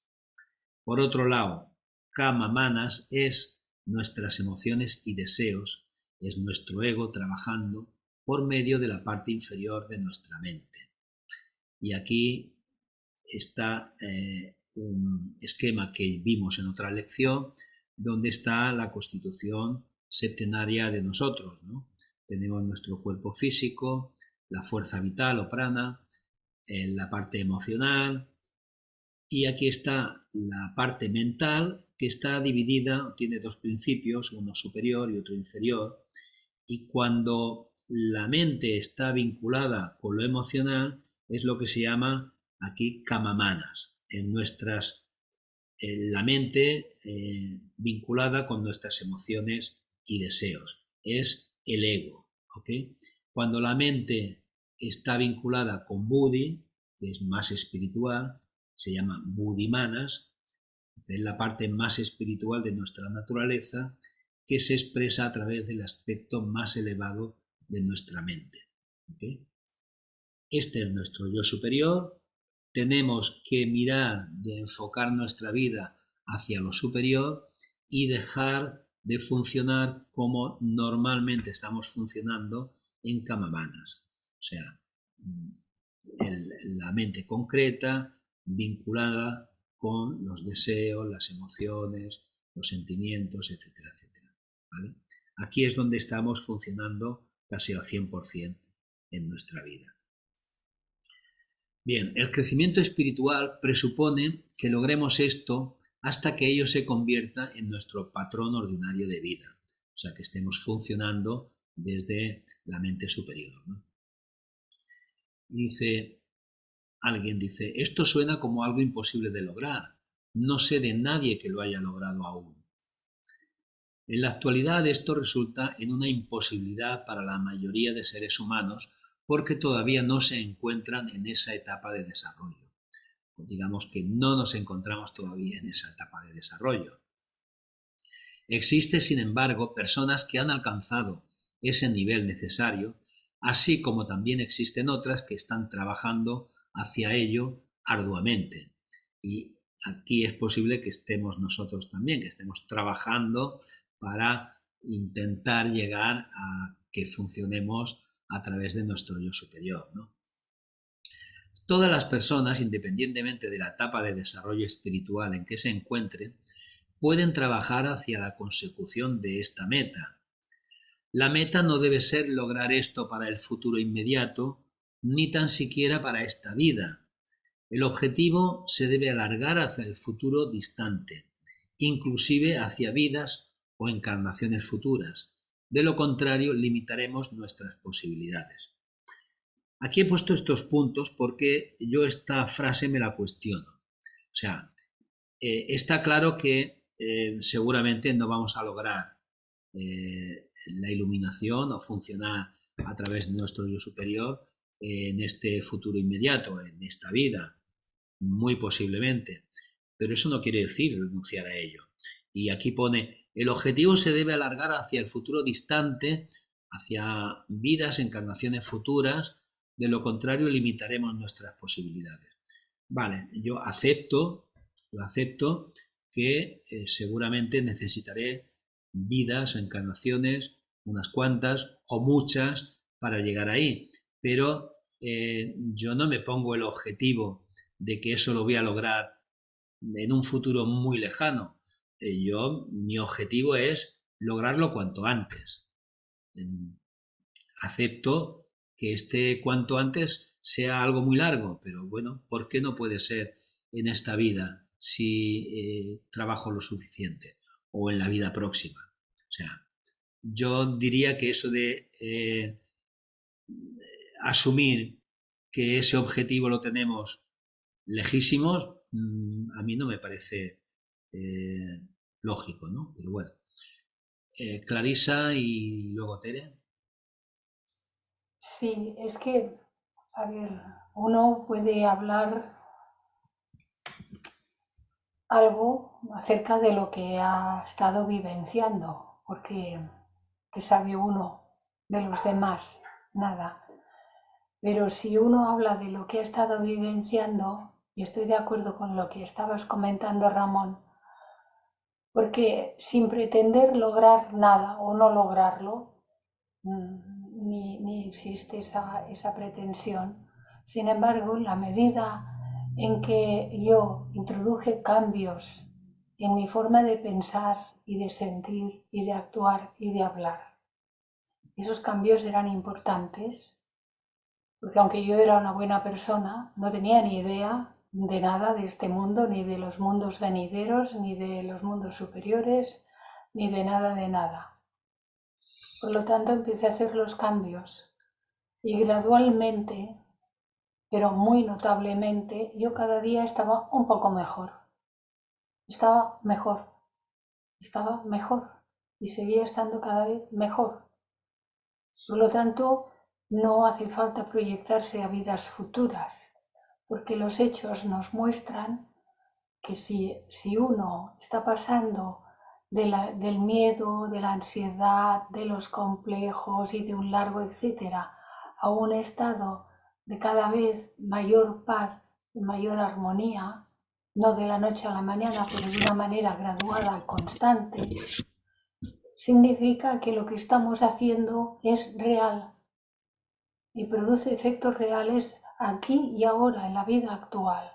Por otro lado, Kama Manas es nuestras emociones y deseos, es nuestro ego trabajando por medio de la parte inferior de nuestra mente. Y aquí está un esquema que vimos en otra lección, donde está la constitución septenaria de nosotros, ¿no? Tenemos nuestro cuerpo físico, la fuerza vital o prana, la parte emocional, y aquí está la parte mental, que está dividida, tiene dos principios, uno superior y otro inferior, y cuando la mente está vinculada con lo emocional, es lo que se llama aquí kamamanas, en la mente vinculada con nuestras emociones y deseos. Es el ego. ¿Ok? Cuando la mente está vinculada con Buddhi, que es más espiritual, se llama Buddhimanas, es la parte más espiritual de nuestra naturaleza que se expresa a través del aspecto más elevado de nuestra mente. ¿Ok? Este es nuestro yo superior. Tenemos que mirar de enfocar nuestra vida hacia lo superior y dejar de funcionar como normalmente estamos funcionando en kamamanas. O sea, la mente concreta vinculada con los deseos, las emociones, los sentimientos, etcétera, etcétera. ¿Vale? Aquí es donde estamos funcionando casi al 100% en nuestra vida. Bien, el crecimiento espiritual presupone que logremos esto hasta que ello se convierta en nuestro patrón ordinario de vida. O sea, que estemos funcionando desde la mente superior, ¿no? Alguien dice, esto suena como algo imposible de lograr. No sé de nadie que lo haya logrado aún. En la actualidad esto resulta en una imposibilidad para la mayoría de seres humanos porque todavía no se encuentran en esa etapa de desarrollo. Digamos que no nos encontramos todavía en esa etapa de desarrollo. Existe, sin embargo, personas que han alcanzado ese nivel necesario, así como también existen otras que están trabajando hacia ello arduamente. Y aquí es posible que estemos nosotros también, que estemos trabajando para intentar llegar a que funcionemos a través de nuestro yo superior, ¿no? Todas las personas, independientemente de la etapa de desarrollo espiritual en que se encuentren, pueden trabajar hacia la consecución de esta meta. La meta no debe ser lograr esto para el futuro inmediato, ni tan siquiera para esta vida. El objetivo se debe alargar hacia el futuro distante, inclusive hacia vidas o encarnaciones futuras. De lo contrario, limitaremos nuestras posibilidades. Aquí he puesto estos puntos porque yo esta frase me la cuestiono. O sea, está claro que seguramente no vamos a lograr la iluminación o funcionar a través de nuestro yo superior en este futuro inmediato, en esta vida, muy posiblemente. Pero eso no quiere decir renunciar a ello. Y aquí pone, El objetivo se debe alargar hacia el futuro distante, hacia vidas, encarnaciones futuras, de lo contrario limitaremos nuestras posibilidades. Vale, yo acepto que seguramente necesitaré vidas, encarnaciones, unas cuantas o muchas para llegar ahí, pero yo no me pongo el objetivo de que eso lo voy a lograr en un futuro muy lejano. Mi objetivo es lograrlo cuanto antes. Acepto que este cuanto antes sea algo muy largo, pero bueno, ¿por qué no puede ser en esta vida si trabajo lo suficiente o en la vida próxima? O sea, yo diría que eso de asumir que ese objetivo lo tenemos lejísimos, a mí no me parece lógico, ¿no? Pero bueno, Clarisa y luego Tere. Sí, es que, a ver, uno puede hablar algo acerca de lo que ha estado vivenciando, porque ¿qué sabe uno de los demás? Nada. Pero si uno habla de lo que ha estado vivenciando, y estoy de acuerdo con lo que estabas comentando, Ramón, porque sin pretender lograr nada o no lograrlo, ni existe esa pretensión. Sin embargo, la medida en que yo introduje cambios en mi forma de pensar y de sentir y de actuar y de hablar, esos cambios eran importantes, porque aunque yo era una buena persona, no tenía ni idea de nada de este mundo, ni de los mundos venideros, ni de los mundos superiores, ni de nada de nada. Por lo tanto, empecé a hacer los cambios y gradualmente, pero muy notablemente, yo cada día estaba un poco mejor. Estaba mejor y seguía estando cada vez mejor. Por lo tanto, no hace falta proyectarse a vidas futuras, porque los hechos nos muestran que si uno está pasando del miedo, de la ansiedad, de los complejos y de un largo etcétera, a un estado de cada vez mayor paz y mayor armonía, no de la noche a la mañana, pero de una manera graduada, constante, significa que lo que estamos haciendo es real y produce efectos reales aquí y ahora en la vida actual.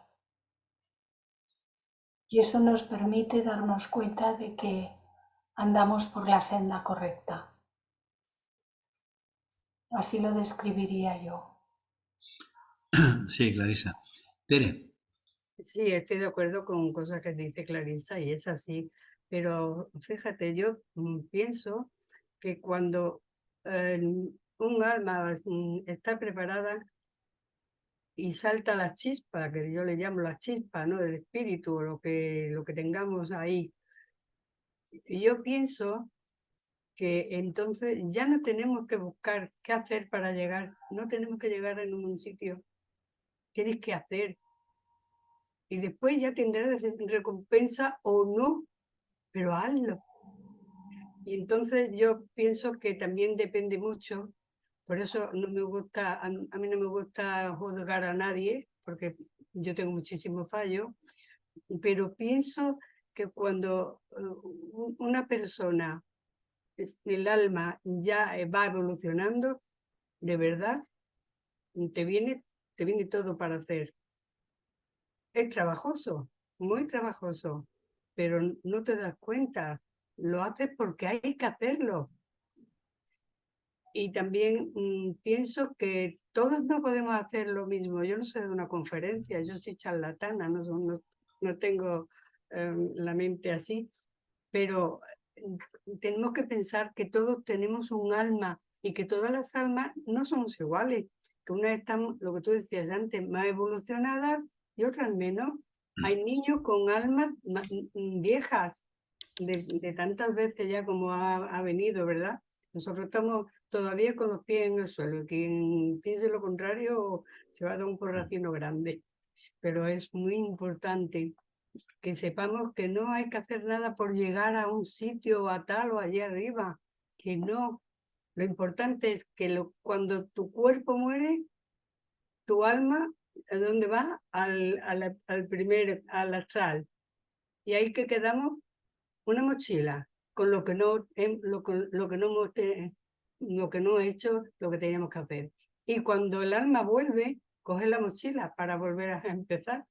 Y eso nos permite darnos cuenta de que andamos por la senda correcta. Así lo describiría yo. Sí, Clarisa. Tere. Sí, estoy de acuerdo con cosas que dice Clarisa y es así, pero fíjate, yo pienso que cuando un alma está preparada y salta la chispa, que yo le llamo la chispa, ¿no? Del espíritu, o lo que tengamos ahí, yo pienso que entonces ya no tenemos que buscar qué hacer para llegar, no tenemos que llegar en un sitio, tienes que hacer. Y después ya tendrás recompensa o no, pero hazlo. Y entonces yo pienso que también depende mucho, por eso no me gusta, a mí no me gusta juzgar a nadie, porque yo tengo muchísimos fallos, pero pienso que cuando una persona, el alma ya va evolucionando, de verdad, te viene todo para hacer. Es trabajoso, muy trabajoso, pero no te das cuenta, lo haces porque hay que hacerlo. Y también pienso que todos no podemos hacer lo mismo. Yo no soy de una conferencia, yo soy charlatana, no tengo la mente así, pero tenemos que pensar que todos tenemos un alma y que todas las almas no somos iguales, que unas están, lo que tú decías antes, más evolucionadas y otras menos. Hay niños con almas viejas, de tantas veces ya como ha venido, ¿verdad? Nosotros estamos todavía con los pies en el suelo. Quien piense lo contrario se va a dar un porracino grande. Pero es muy importante que sepamos que no hay que hacer nada por llegar a un sitio a tal o allá arriba, que no. Lo importante es que cuando tu cuerpo muere, tu alma, ¿a dónde va? Al astral. Y ahí que quedamos una mochila con lo que no, lo que no hemos lo que no he hecho, lo que teníamos que hacer. Y cuando el alma vuelve, coge la mochila para volver a empezar.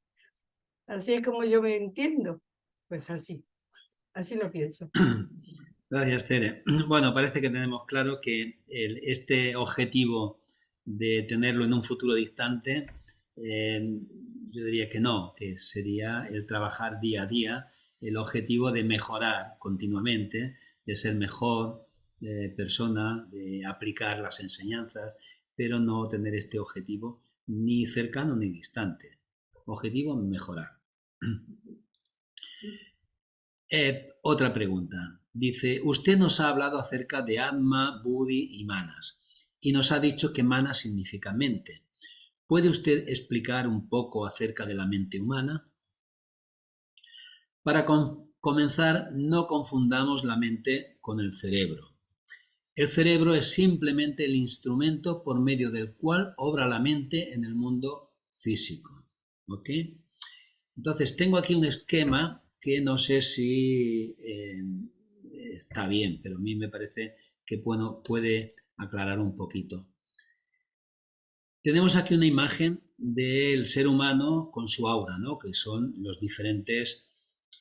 Así es como yo me entiendo. Pues así lo pienso. Gracias, Tere. Bueno, parece que tenemos claro que este objetivo de tenerlo en un futuro distante, yo diría que no, que sería el trabajar día a día, el objetivo de mejorar continuamente, de ser mejor persona, de aplicar las enseñanzas, pero no tener este objetivo ni cercano ni distante. Objetivo, mejorar. Otra pregunta. Dice, usted nos ha hablado acerca de Atma, Buddhi y Manas y nos ha dicho que Manas significa mente. ¿Puede usted explicar un poco acerca de la mente humana? Para comenzar, no confundamos la mente con el cerebro. El cerebro es simplemente el instrumento por medio del cual obra la mente en el mundo físico. ¿Ok? Entonces, tengo aquí un esquema que no sé si está bien, pero a mí me parece que puede aclarar un poquito. Tenemos aquí una imagen del ser humano con su aura, ¿no? Que son los diferentes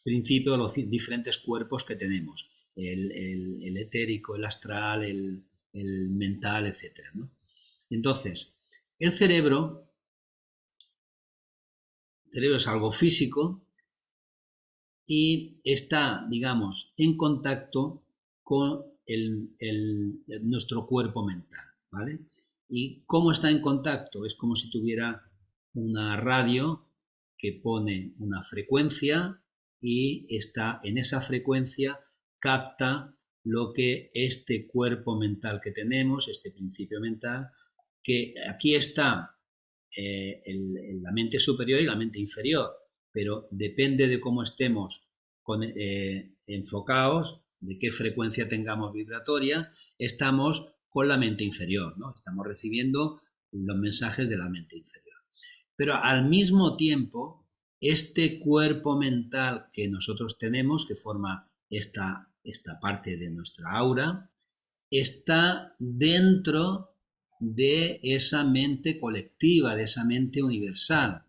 principios, los diferentes cuerpos que tenemos. El etérico, el astral, el mental, etc., ¿no? Entonces, el cerebro es algo físico y está, digamos, en contacto con nuestro cuerpo mental, ¿vale? ¿Y cómo está en contacto? Es como si tuviera una radio que pone una frecuencia y está en esa frecuencia, capta lo que este cuerpo mental que tenemos, este principio mental, que aquí está la mente superior y la mente inferior, pero depende de cómo estemos enfocados, de qué frecuencia tengamos vibratoria, estamos con la mente inferior, ¿no? Estamos recibiendo los mensajes de la mente inferior. Pero al mismo tiempo, este cuerpo mental que nosotros tenemos, que forma esta parte de nuestra aura, está dentro de esa mente colectiva, de esa mente universal.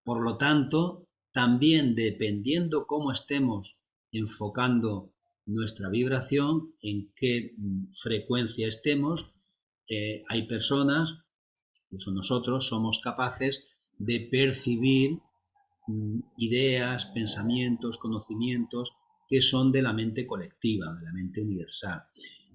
Por lo tanto, también dependiendo cómo estemos enfocando nuestra vibración, en qué frecuencia estemos, hay personas, incluso nosotros, somos capaces de percibir ideas, pensamientos, conocimientos que son de la mente colectiva, de la mente universal.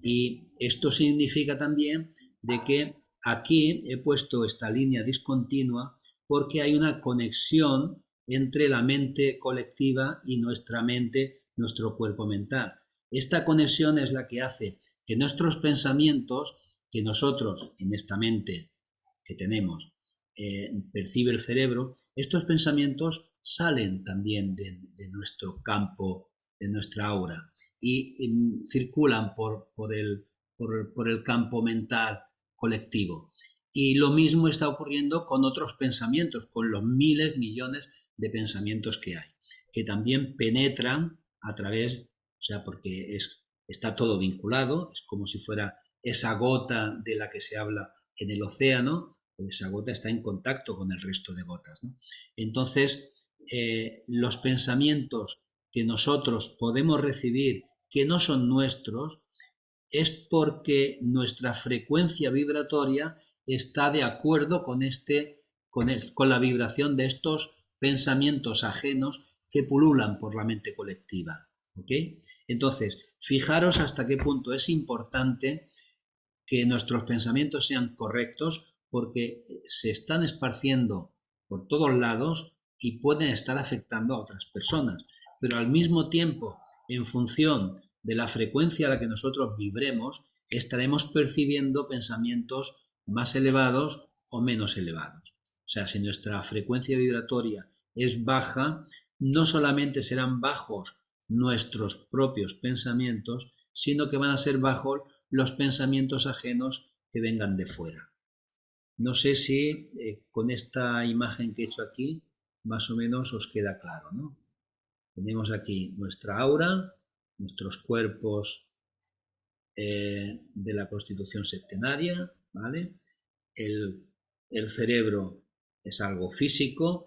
Y esto significa también de que aquí he puesto esta línea discontinua porque hay una conexión entre la mente colectiva y nuestra mente, nuestro cuerpo mental. Esta conexión es la que hace que nuestros pensamientos, que nosotros en esta mente que tenemos, percibe el cerebro, estos pensamientos salen también de nuestro campo, de nuestra aura, y circulan por el campo mental colectivo. Y lo mismo está ocurriendo con otros pensamientos, con los miles, millones de pensamientos que hay, que también penetran a través, o sea, porque está todo vinculado, es como si fuera esa gota de la que se habla en el océano, pues esa gota está en contacto con el resto de gotas, ¿no? Entonces, los pensamientos que nosotros podemos recibir que no son nuestros es porque nuestra frecuencia vibratoria está de acuerdo con la vibración de estos pensamientos ajenos que pululan por la mente colectiva. ¿Okay? Entonces, fijaros hasta qué punto es importante que nuestros pensamientos sean correctos porque se están esparciendo por todos lados y pueden estar afectando a otras personas. Pero al mismo tiempo, en función de la frecuencia a la que nosotros vibremos, estaremos percibiendo pensamientos más elevados o menos elevados. O sea, si nuestra frecuencia vibratoria es baja, no solamente serán bajos nuestros propios pensamientos, sino que van a ser bajos los pensamientos ajenos que vengan de fuera. No sé si con esta imagen que he hecho aquí, más o menos os queda claro, ¿no? Tenemos aquí nuestra aura, nuestros cuerpos de la constitución septenaria, ¿vale? El cerebro es algo físico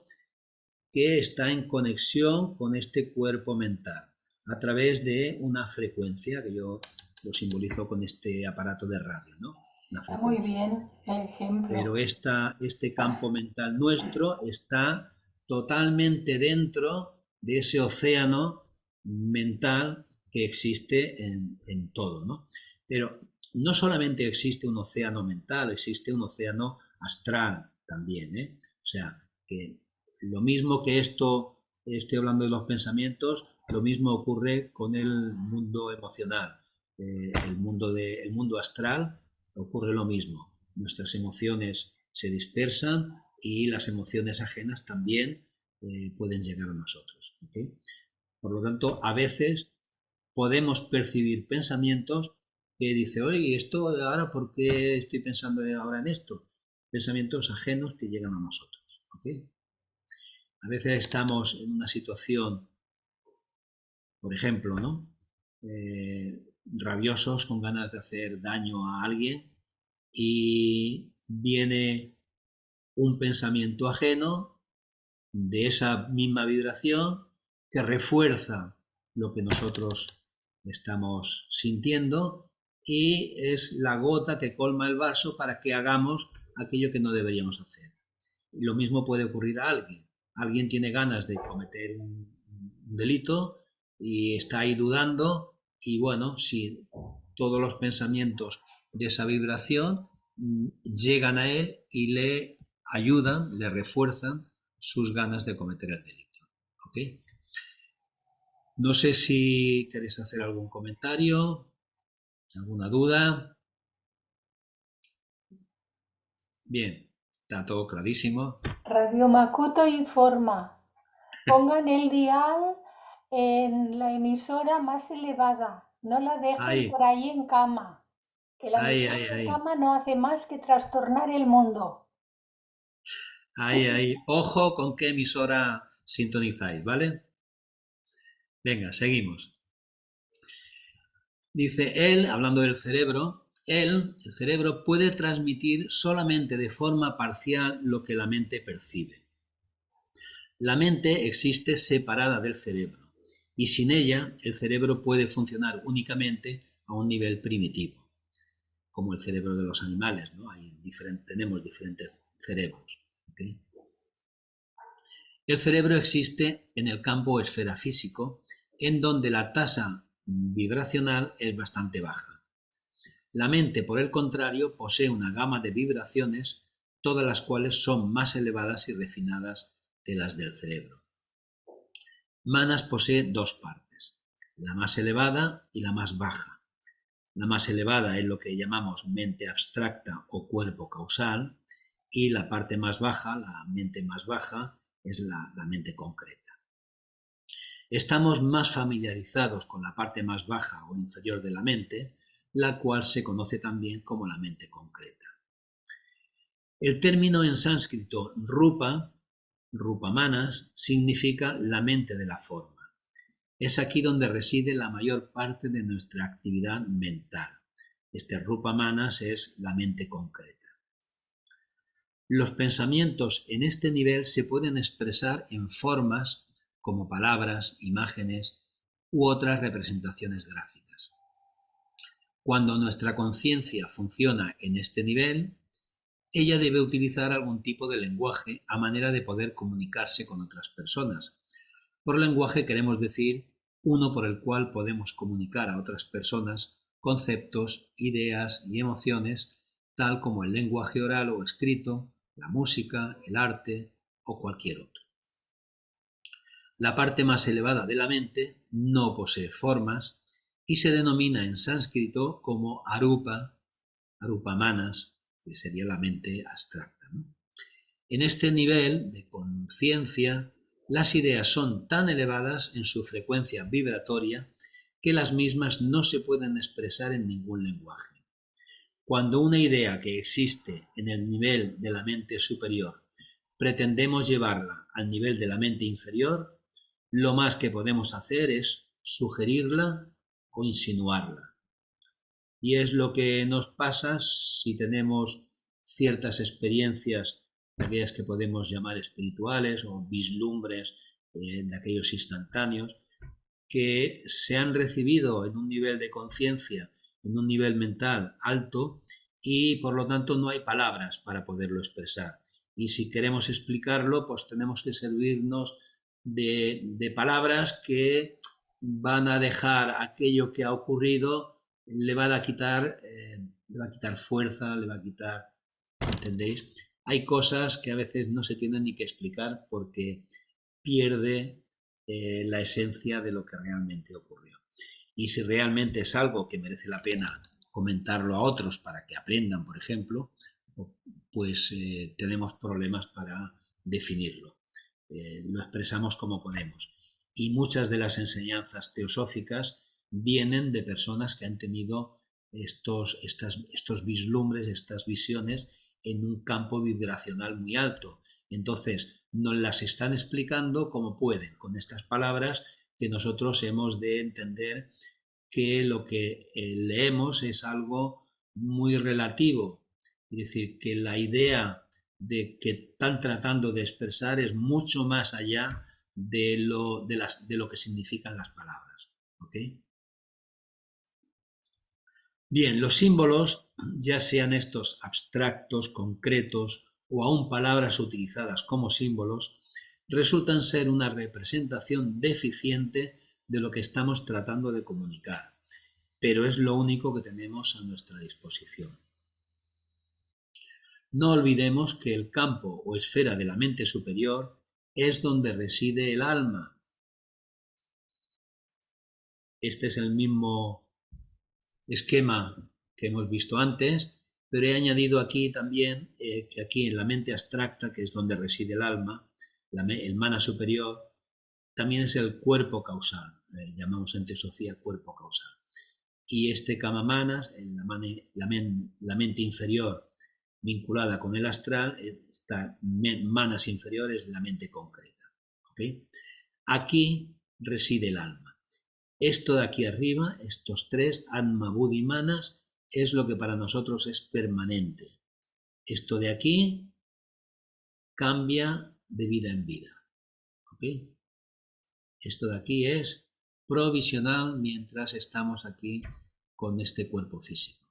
que está en conexión con este cuerpo mental a través de una frecuencia que yo lo simbolizo con este aparato de radio, ¿no? Está muy bien el ejemplo. Pero este campo mental nuestro está totalmente dentro de ese océano mental que existe en todo, ¿no? Pero no solamente existe un océano mental, existe un océano astral también, ¿eh? O sea, que lo mismo que esto, estoy hablando de los pensamientos, lo mismo ocurre con el mundo emocional. El mundo astral ocurre lo mismo. Nuestras emociones se dispersan y las emociones ajenas también pueden llegar a nosotros, ¿okay? Por lo tanto, a veces podemos percibir pensamientos que dice, oye, ¿esto ahora por qué estoy pensando ahora en esto? Pensamientos ajenos que llegan a nosotros, ¿okay? A veces estamos en una situación, por ejemplo, ¿no? Rabiosos, con ganas de hacer daño a alguien, y viene un pensamiento ajeno de esa misma vibración que refuerza lo que nosotros estamos sintiendo y es la gota que colma el vaso para que hagamos aquello que no deberíamos hacer. Y lo mismo puede ocurrir a alguien. Alguien tiene ganas de cometer un delito y está ahí dudando y bueno, si todos los pensamientos de esa vibración llegan a él y le ayudan, le refuerzan sus ganas de cometer el delito. ¿Okay? No sé si queréis hacer algún comentario, alguna duda. Bien, está todo clarísimo. Radio Makoto informa. Pongan el dial en la emisora más elevada. No la dejen Ahí. por ahí en cama. Que la emisora en cama no hace más que trastornar el mundo. Ahí. Ojo con qué emisora sintonizáis, ¿vale? Venga, seguimos. Dice él, hablando del cerebro, el cerebro puede transmitir solamente de forma parcial lo que la mente percibe. La mente existe separada del cerebro y sin ella el cerebro puede funcionar únicamente a un nivel primitivo, como el cerebro de los animales, ¿no? Tenemos diferentes cerebros. ¿Okay? El cerebro existe en el campo esfera físico, en donde la tasa vibracional es bastante baja. La mente, por el contrario, posee una gama de vibraciones, todas las cuales son más elevadas y refinadas que las del cerebro. Manas posee dos partes, la más elevada y la más baja. La más elevada es lo que llamamos mente abstracta o cuerpo causal, y la parte más baja, la mente más baja, es la mente concreta. Estamos más familiarizados con la parte más baja o inferior de la mente, la cual se conoce también como la mente concreta. El término en sánscrito rupamanas, significa la mente de la forma. Es aquí donde reside la mayor parte de nuestra actividad mental. Este rupamanas es la mente concreta. Los pensamientos en este nivel se pueden expresar en formas como palabras, imágenes u otras representaciones gráficas. Cuando nuestra conciencia funciona en este nivel, ella debe utilizar algún tipo de lenguaje a manera de poder comunicarse con otras personas. Por lenguaje queremos decir uno por el cual podemos comunicar a otras personas conceptos, ideas y emociones, tal como el lenguaje oral o escrito, la música, el arte o cualquier otro. La parte más elevada de la mente no posee formas y se denomina en sánscrito como arupamanas, que sería la mente abstracta, ¿no? En este nivel de conciencia, Las ideas son tan elevadas en su frecuencia vibratoria que las mismas no se pueden expresar en ningún lenguaje. Cuando una idea que existe en el nivel de la mente superior pretendemos llevarla al nivel de la mente inferior, lo más que podemos hacer es sugerirla o insinuarla. Y es lo que nos pasa si tenemos ciertas experiencias, aquellas que podemos llamar espirituales o vislumbres de aquellos instantáneos, que se han recibido en un nivel de conciencia, en un nivel mental alto, y por lo tanto no hay palabras para poderlo expresar. Y si queremos explicarlo, pues tenemos que servirnos de palabras que van a dejar aquello que ha ocurrido, le va a quitar fuerza, le va a quitar, ¿entendéis? Hay cosas que a veces no se tienen ni que explicar porque pierde la esencia de lo que realmente ocurrió. Y si realmente es algo que merece la pena comentarlo a otros para que aprendan, por ejemplo, pues tenemos problemas para definirlo. Lo expresamos como podemos. Y muchas de las enseñanzas teosóficas vienen de personas que han tenido estos vislumbres, estas visiones en un campo vibracional muy alto. Entonces, nos las están explicando como pueden, con estas palabras que nosotros hemos de entender que lo que leemos es algo muy relativo. Es decir, que la idea de que están tratando de expresar es mucho más allá de lo que significan las palabras. ¿Okay? Bien, los símbolos, ya sean estos abstractos, concretos o aún palabras utilizadas como símbolos, resultan ser una representación deficiente de lo que estamos tratando de comunicar, pero es lo único que tenemos a nuestra disposición. No olvidemos que el campo o esfera de la mente superior es donde reside el alma. Este es el mismo esquema que hemos visto antes, pero he añadido aquí también que aquí en la mente abstracta, que es donde reside el alma, el mana superior, también es el cuerpo causal, llamamos en teosofía cuerpo causal. Y este kama manas, la mente inferior vinculada con el astral, esta manas inferior es la mente concreta. ¿Okay? Aquí reside el alma. Esto de aquí arriba, estos tres, Atma, Buddhi y Manas, es lo que para nosotros es permanente. Esto de aquí cambia de vida en vida. ¿Okay? Esto de aquí es provisional mientras estamos aquí con este cuerpo físico.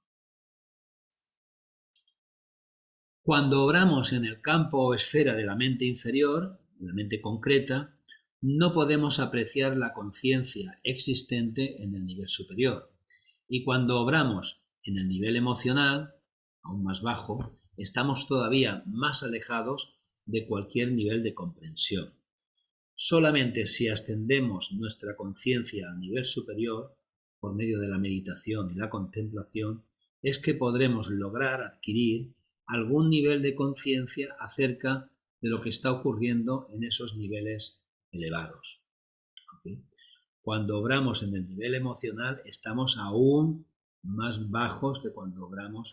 Cuando obramos en el campo o esfera de la mente inferior, la mente concreta, no podemos apreciar la conciencia existente en el nivel superior. Y cuando obramos en el nivel emocional, aún más bajo, estamos todavía más alejados de cualquier nivel de comprensión. Solamente si ascendemos nuestra conciencia al nivel superior, por medio de la meditación y la contemplación, es que podremos lograr adquirir algún nivel de conciencia acerca de lo que está ocurriendo en esos niveles elevados. ¿Okay? Cuando obramos en el nivel emocional estamos aún más bajos que cuando obramos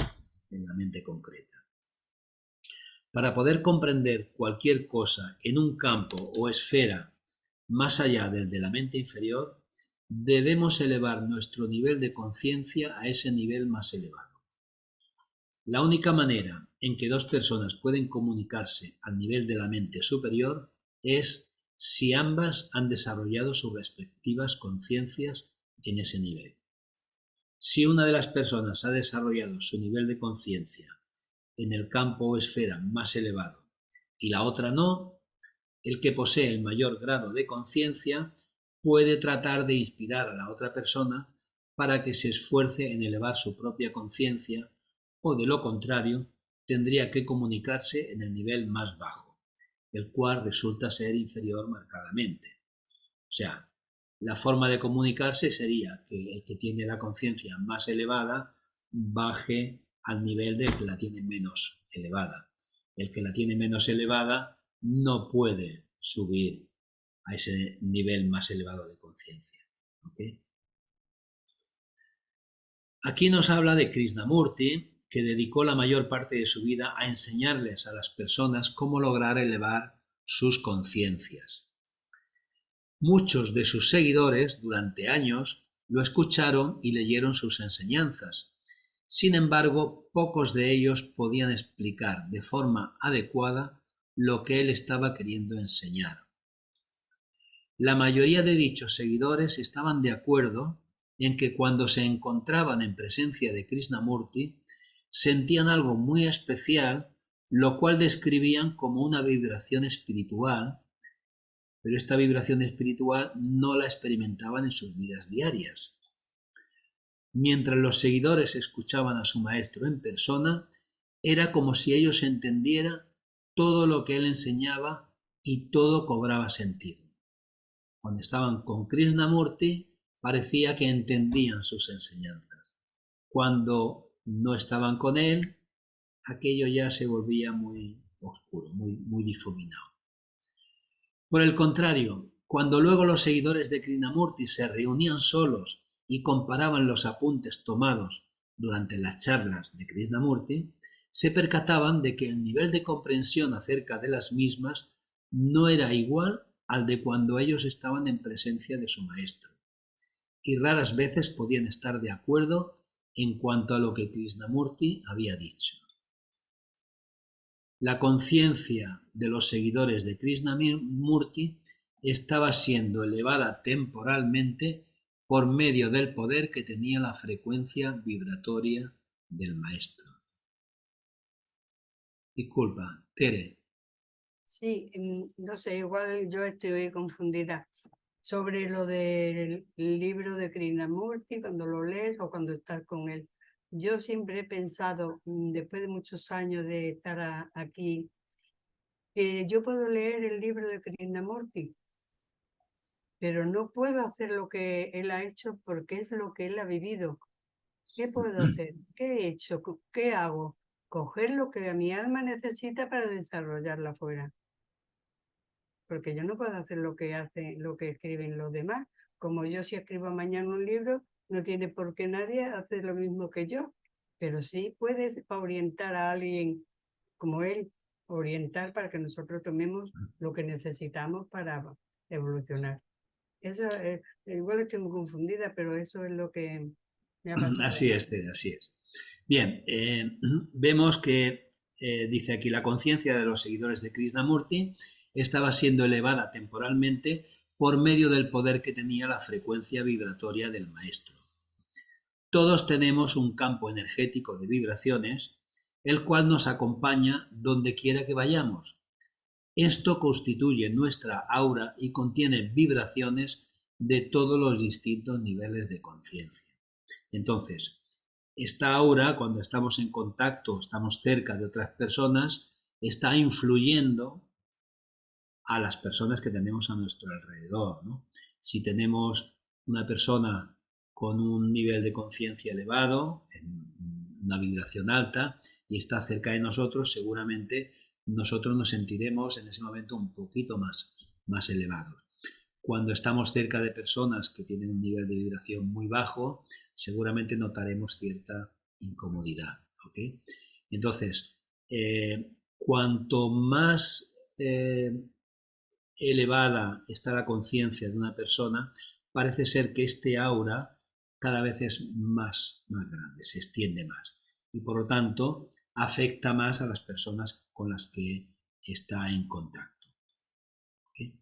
en la mente concreta. Para poder comprender cualquier cosa en un campo o esfera más allá del de la mente inferior, debemos elevar nuestro nivel de conciencia a ese nivel más elevado. La única manera en que dos personas pueden comunicarse al nivel de la mente superior es si ambas han desarrollado sus respectivas conciencias en ese nivel. Si una de las personas ha desarrollado su nivel de conciencia en el campo o esfera más elevado y la otra no, el que posee el mayor grado de conciencia puede tratar de inspirar a la otra persona para que se esfuerce en elevar su propia conciencia, o de lo contrario, tendría que comunicarse en el nivel más bajo, el cual resulta ser inferior marcadamente. O sea, la forma de comunicarse sería que el que tiene la conciencia más elevada baje al nivel del que la tiene menos elevada. El que la tiene menos elevada no puede subir a ese nivel más elevado de conciencia. ¿Okay? Aquí nos habla de Krishnamurti, que dedicó la mayor parte de su vida a enseñarles a las personas cómo lograr elevar sus conciencias. Muchos de sus seguidores durante años lo escucharon y leyeron sus enseñanzas. Sin embargo, pocos de ellos podían explicar de forma adecuada lo que él estaba queriendo enseñar. La mayoría de dichos seguidores estaban de acuerdo en que cuando se encontraban en presencia de Krishnamurti, sentían algo muy especial, lo cual describían como una vibración espiritual, pero esta vibración espiritual no la experimentaban en sus vidas diarias. Mientras los seguidores escuchaban a su maestro en persona, era como si ellos entendieran todo lo que él enseñaba y todo cobraba sentido. Cuando estaban con Krishnamurti, parecía que entendían sus enseñanzas. Cuando no estaban con él, aquello ya se volvía muy oscuro, muy difuminado. Por el contrario, cuando luego los seguidores de Krishnamurti se reunían solos y comparaban los apuntes tomados durante las charlas de Krishnamurti, se percataban de que el nivel de comprensión acerca de las mismas no era igual al de cuando ellos estaban en presencia de su maestro, y raras veces podían estar de acuerdo en cuanto a lo que Krishnamurti había dicho. La conciencia de los seguidores de Krishnamurti estaba siendo elevada temporalmente por medio del poder que tenía la frecuencia vibratoria del maestro. Disculpa, Tere. Sí, no sé, igual yo estoy confundida sobre lo del libro de Krishnamurti, cuando lo lees o cuando estás con él. Yo siempre he pensado, después de muchos años de estar aquí, que yo puedo leer el libro de Krishnamurti, pero no puedo hacer lo que él ha hecho porque es lo que él ha vivido. ¿Qué puedo hacer? ¿Qué he hecho? ¿Qué hago? Coger lo que mi alma necesita para desarrollarla afuera. Porque yo no puedo hacer lo que escriben los demás. Como yo si escribo mañana un libro, no tiene por qué nadie hacer lo mismo que yo. Pero sí puedes orientar a alguien como él, orientar para que nosotros tomemos lo que necesitamos para evolucionar. Eso, igual estoy muy confundida, pero eso es lo que me ha pasado. Así es, Tere, así es. Bien, vemos que dice aquí la conciencia de los seguidores de Krishnamurti estaba siendo elevada temporalmente por medio del poder que tenía la frecuencia vibratoria del maestro. Todos tenemos un campo energético de vibraciones, el cual nos acompaña donde quiera que vayamos. Esto constituye nuestra aura y contiene vibraciones de todos los distintos niveles de conciencia. Entonces, esta aura, cuando estamos en contacto, estamos cerca de otras personas, está influyendo a las personas que tenemos a nuestro alrededor, ¿no? Si tenemos una persona con un nivel de conciencia elevado, en una vibración alta, y está cerca de nosotros, seguramente nosotros nos sentiremos en ese momento un poquito más elevados. Cuando estamos cerca de personas que tienen un nivel de vibración muy bajo, seguramente notaremos cierta incomodidad. ¿Okay? Entonces, cuanto más elevada está la conciencia de una persona, parece ser que este aura cada vez es más grande, se extiende más y por lo tanto afecta más a las personas con las que está en contacto. ¿Okay?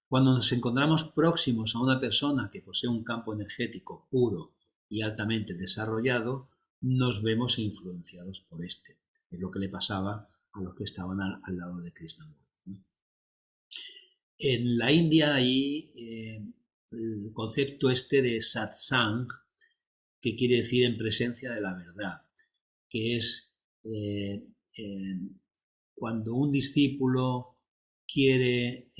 Cuando nos encontramos próximos a una persona que posee un campo energético puro y altamente desarrollado, nos vemos influenciados por este. Es lo que le pasaba a los que estaban al lado de Krishnamurti. En la India hay el concepto este de satsang, que quiere decir en presencia de la verdad, que es cuando un discípulo quiere,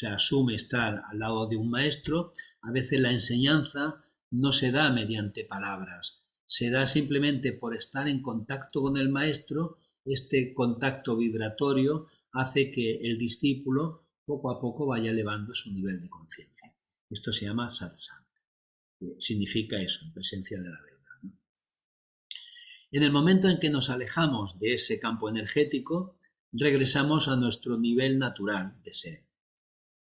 asume estar al lado de un maestro, a veces la enseñanza no se da mediante palabras, se da simplemente por estar en contacto con el maestro. Este contacto vibratorio hace que el discípulo poco a poco vaya elevando su nivel de conciencia. Esto se llama satsang. Significa eso, en presencia de la verdad, ¿no? En el momento en que nos alejamos de ese campo energético, regresamos a nuestro nivel natural de ser.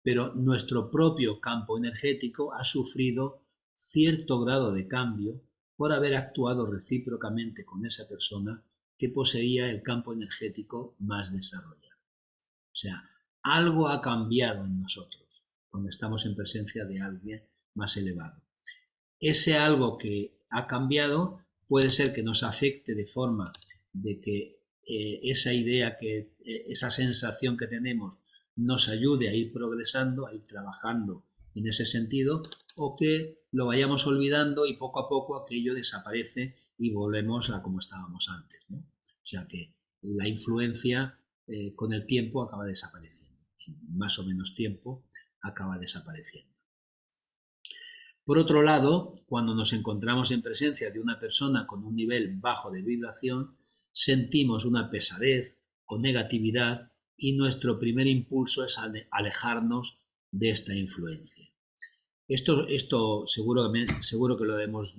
Pero nuestro propio campo energético ha sufrido cierto grado de cambio por haber actuado recíprocamente con esa persona que poseía el campo energético más desarrollado. O sea, algo ha cambiado en nosotros cuando estamos en presencia de alguien más elevado. Ese algo que ha cambiado puede ser que nos afecte de forma de que esa idea, esa sensación que tenemos nos ayude a ir progresando, a ir trabajando en ese sentido, o que lo vayamos olvidando y poco a poco aquello desaparece y volvemos a como estábamos antes, ¿no? O sea que la influencia con el tiempo acaba desapareciendo, en más o menos tiempo acaba desapareciendo. Por otro lado, cuando nos encontramos en presencia de una persona con un nivel bajo de vibración, sentimos una pesadez o negatividad y nuestro primer impulso es alejarnos de esta influencia. Esto seguro que lo hemos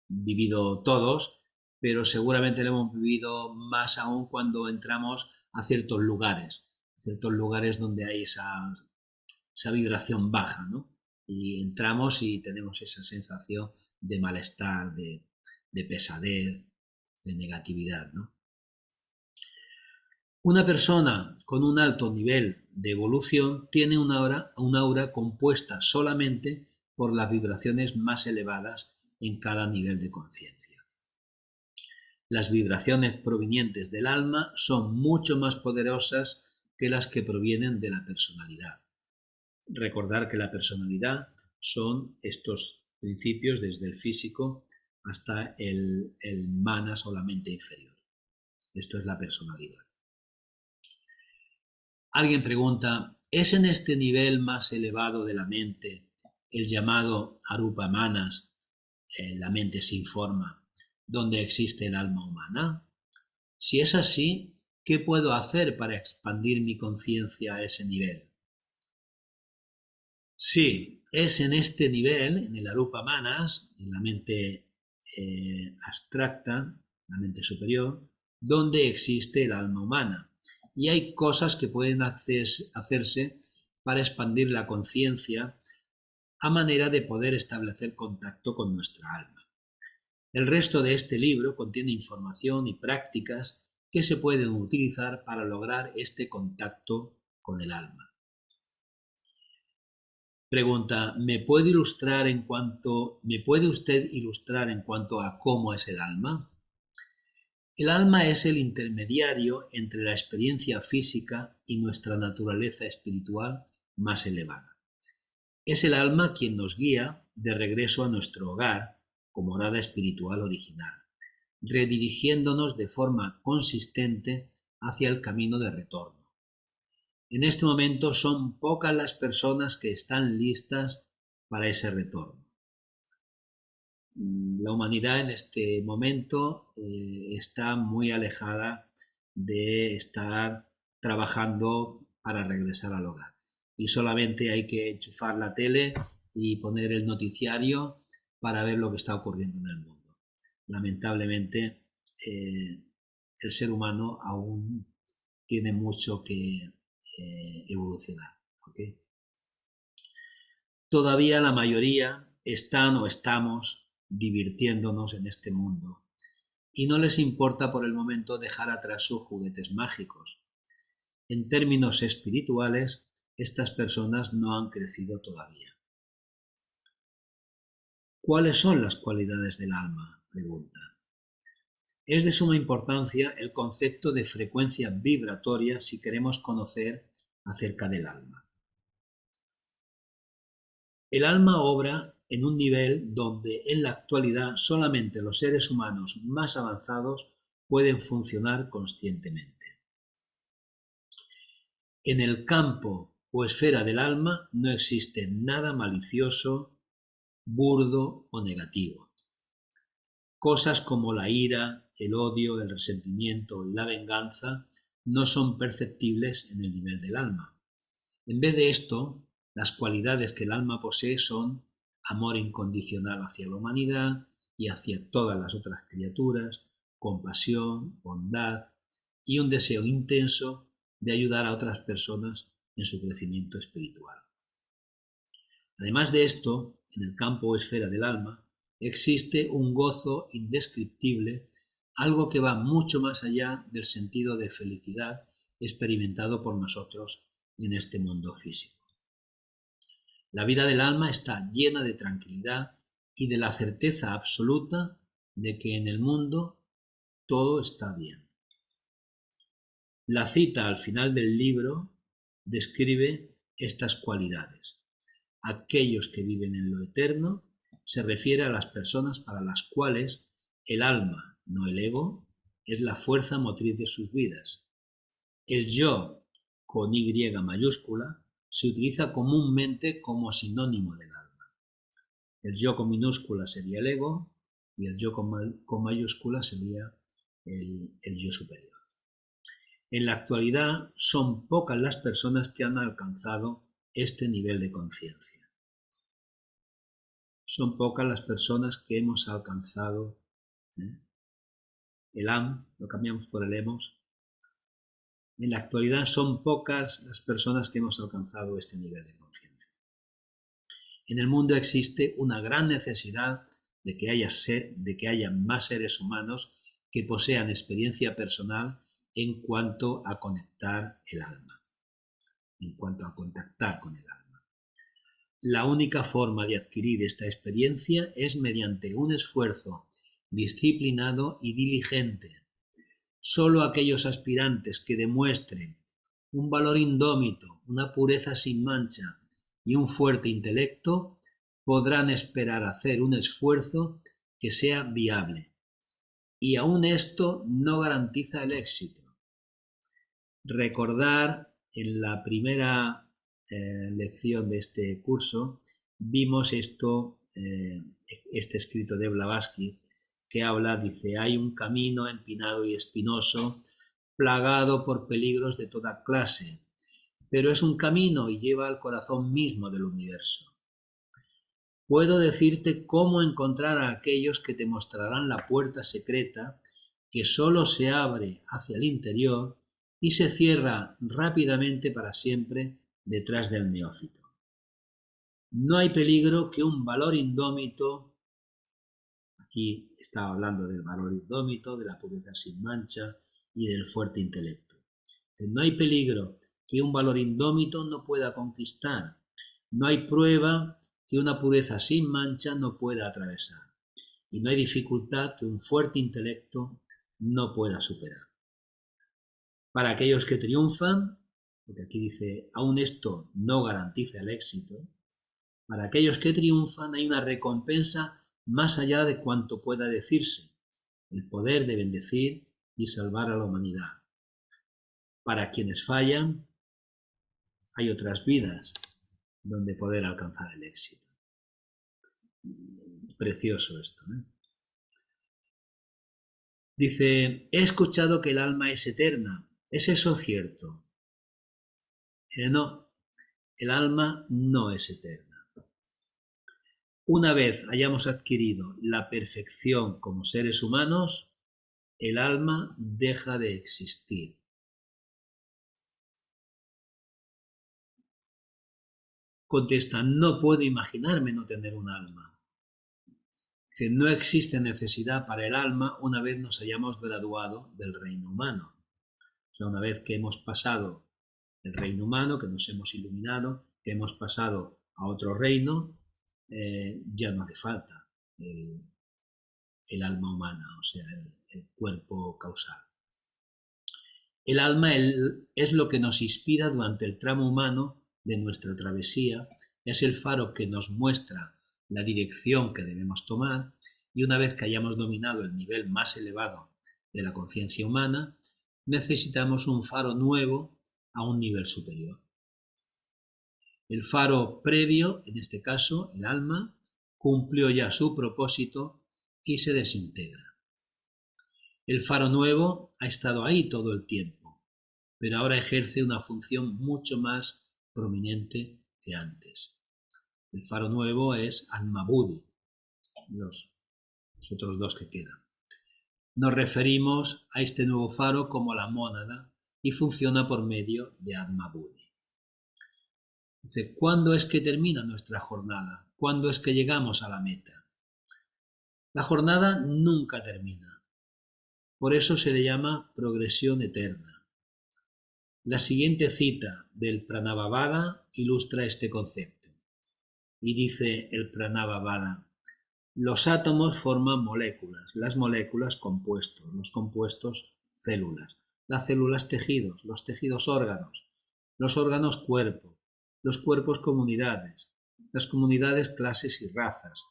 vivido todos, pero seguramente lo hemos vivido más aún cuando entramos a ciertos lugares donde hay esa vibración baja, ¿no? Y entramos y tenemos esa sensación de malestar, de pesadez, de negatividad, ¿no? Una persona con un alto nivel de evolución tiene un aura compuesta solamente por las vibraciones más elevadas en cada nivel de conciencia. Las vibraciones provenientes del alma son mucho más poderosas que las que provienen de la personalidad. Recordar que la personalidad son estos principios desde el físico hasta el manas o la mente inferior. Esto es la personalidad. Alguien pregunta, ¿es en este nivel más elevado de la mente, el llamado Arupa Manas, la mente sin forma, donde existe el alma humana? Si es así, ¿qué puedo hacer para expandir mi conciencia a ese nivel? Sí, es en este nivel, en el Arupa Manas, en la mente abstracta, la mente superior, donde existe el alma humana. Y hay cosas que pueden hacerse para expandir la conciencia a manera de poder establecer contacto con nuestra alma. El resto de este libro contiene información y prácticas que se pueden utilizar para lograr este contacto con el alma. Pregunta, ¿me puede usted ilustrar en cuanto a cómo es el alma? El alma es el intermediario entre la experiencia física y nuestra naturaleza espiritual más elevada. Es el alma quien nos guía de regreso a nuestro hogar como morada espiritual original, redirigiéndonos de forma consistente hacia el camino de retorno. En este momento son pocas las personas que están listas para ese retorno. La humanidad en este momento está muy alejada de estar trabajando para regresar al hogar. Y solamente hay que enchufar la tele y poner el noticiario para ver lo que está ocurriendo en el mundo. Lamentablemente, el ser humano aún tiene mucho que evolucionar. ¿Okay? Todavía la mayoría están o estamos divirtiéndonos en este mundo y no les importa por el momento dejar atrás sus juguetes mágicos. En términos espirituales, estas personas no han crecido todavía. ¿Cuáles son las cualidades del alma? Pregunta. Es de suma importancia el concepto de frecuencia vibratoria si queremos conocer acerca del alma. El alma obra en un nivel donde en la actualidad solamente los seres humanos más avanzados pueden funcionar conscientemente. En el campo o esfera del alma no existe nada malicioso, burdo o negativo. Cosas como la ira, el odio, el resentimiento y la venganza no son perceptibles en el nivel del alma. En vez de esto, las cualidades que el alma posee son amor incondicional hacia la humanidad y hacia todas las otras criaturas, compasión, bondad y un deseo intenso de ayudar a otras personas en su crecimiento espiritual. Además de esto, en el campo o esfera del alma, existe un gozo indescriptible, algo que va mucho más allá del sentido de felicidad experimentado por nosotros en este mundo físico. La vida del alma está llena de tranquilidad y de la certeza absoluta de que en el mundo todo está bien. La cita al final del libro describe estas cualidades. Aquellos que viven en lo eterno se refiere a las personas para las cuales el alma, no el ego, es la fuerza motriz de sus vidas. El yo, con Y mayúscula, se utiliza comúnmente como sinónimo del alma. El yo con minúscula sería el ego y el yo con mayúscula sería el yo superior. En la actualidad son pocas las personas que han alcanzado este nivel de conciencia. Son pocas las personas que hemos alcanzado el am, lo cambiamos por el hemos. En la actualidad son pocas las personas que hemos alcanzado este nivel de conciencia. En el mundo existe una gran necesidad de que haya más seres humanos que posean experiencia personal en cuanto a conectar el alma, en cuanto a contactar con el alma. La única forma de adquirir esta experiencia es mediante un esfuerzo disciplinado y diligente. Solo aquellos aspirantes que demuestren un valor indómito, una pureza sin mancha y un fuerte intelecto podrán esperar hacer un esfuerzo que sea viable. Y aún esto no garantiza el éxito. Recordar en la primera lección de este curso vimos este escrito de Blavatsky que habla, dice, hay un camino empinado y espinoso, plagado por peligros de toda clase, pero es un camino y lleva al corazón mismo del universo. Puedo decirte cómo encontrar a aquellos que te mostrarán la puerta secreta que solo se abre hacia el interior y se cierra rápidamente para siempre detrás del neófito. No hay peligro que un valor indómito, aquí está hablando del valor indómito, de la pureza sin mancha y del fuerte intelecto. No hay peligro que un valor indómito no pueda conquistar. No hay prueba que una pureza sin mancha no pueda atravesar. Y no hay dificultad que un fuerte intelecto no pueda superar. Para aquellos que triunfan, porque aquí dice, aún esto no garantiza el éxito, para aquellos que triunfan hay una recompensa más allá de cuanto pueda decirse, el poder de bendecir y salvar a la humanidad. Para quienes fallan, hay otras vidas donde poder alcanzar el éxito. Precioso esto, ¿eh? Dice, he escuchado que el alma es eterna. ¿Es eso cierto? No, el alma no es eterna. Una vez hayamos adquirido la perfección como seres humanos, el alma deja de existir. Contesta, no puedo imaginarme no tener un alma. Dice, no existe necesidad para el alma una vez nos hayamos graduado del reino humano. O sea, una vez que hemos pasado el reino humano, que nos hemos iluminado, que hemos pasado a otro reino, ya no hace falta el alma humana, o sea, el cuerpo causal. El alma es lo que nos inspira durante el tramo humano de nuestra travesía, es el faro que nos muestra la dirección que debemos tomar y una vez que hayamos dominado el nivel más elevado de la conciencia humana, necesitamos un faro nuevo a un nivel superior. El faro previo, en este caso el alma, cumplió ya su propósito y se desintegra. El faro nuevo ha estado ahí todo el tiempo, pero ahora ejerce una función mucho más prominente que antes. El faro nuevo es Atma-Buddhi, los otros dos que quedan. Nos referimos a este nuevo faro como la mónada y funciona por medio de Atma-Buddhi. Dice, ¿cuándo es que termina nuestra jornada? ¿Cuándo es que llegamos a la meta? La jornada nunca termina. Por eso se le llama progresión eterna. La siguiente cita del Pranavavada ilustra este concepto. Y dice el Pranavavada, los átomos forman moléculas, las moléculas compuestos, los compuestos células, las células tejidos, los tejidos órganos, los órganos cuerpo, los cuerpos comunidades, las comunidades clases y razas,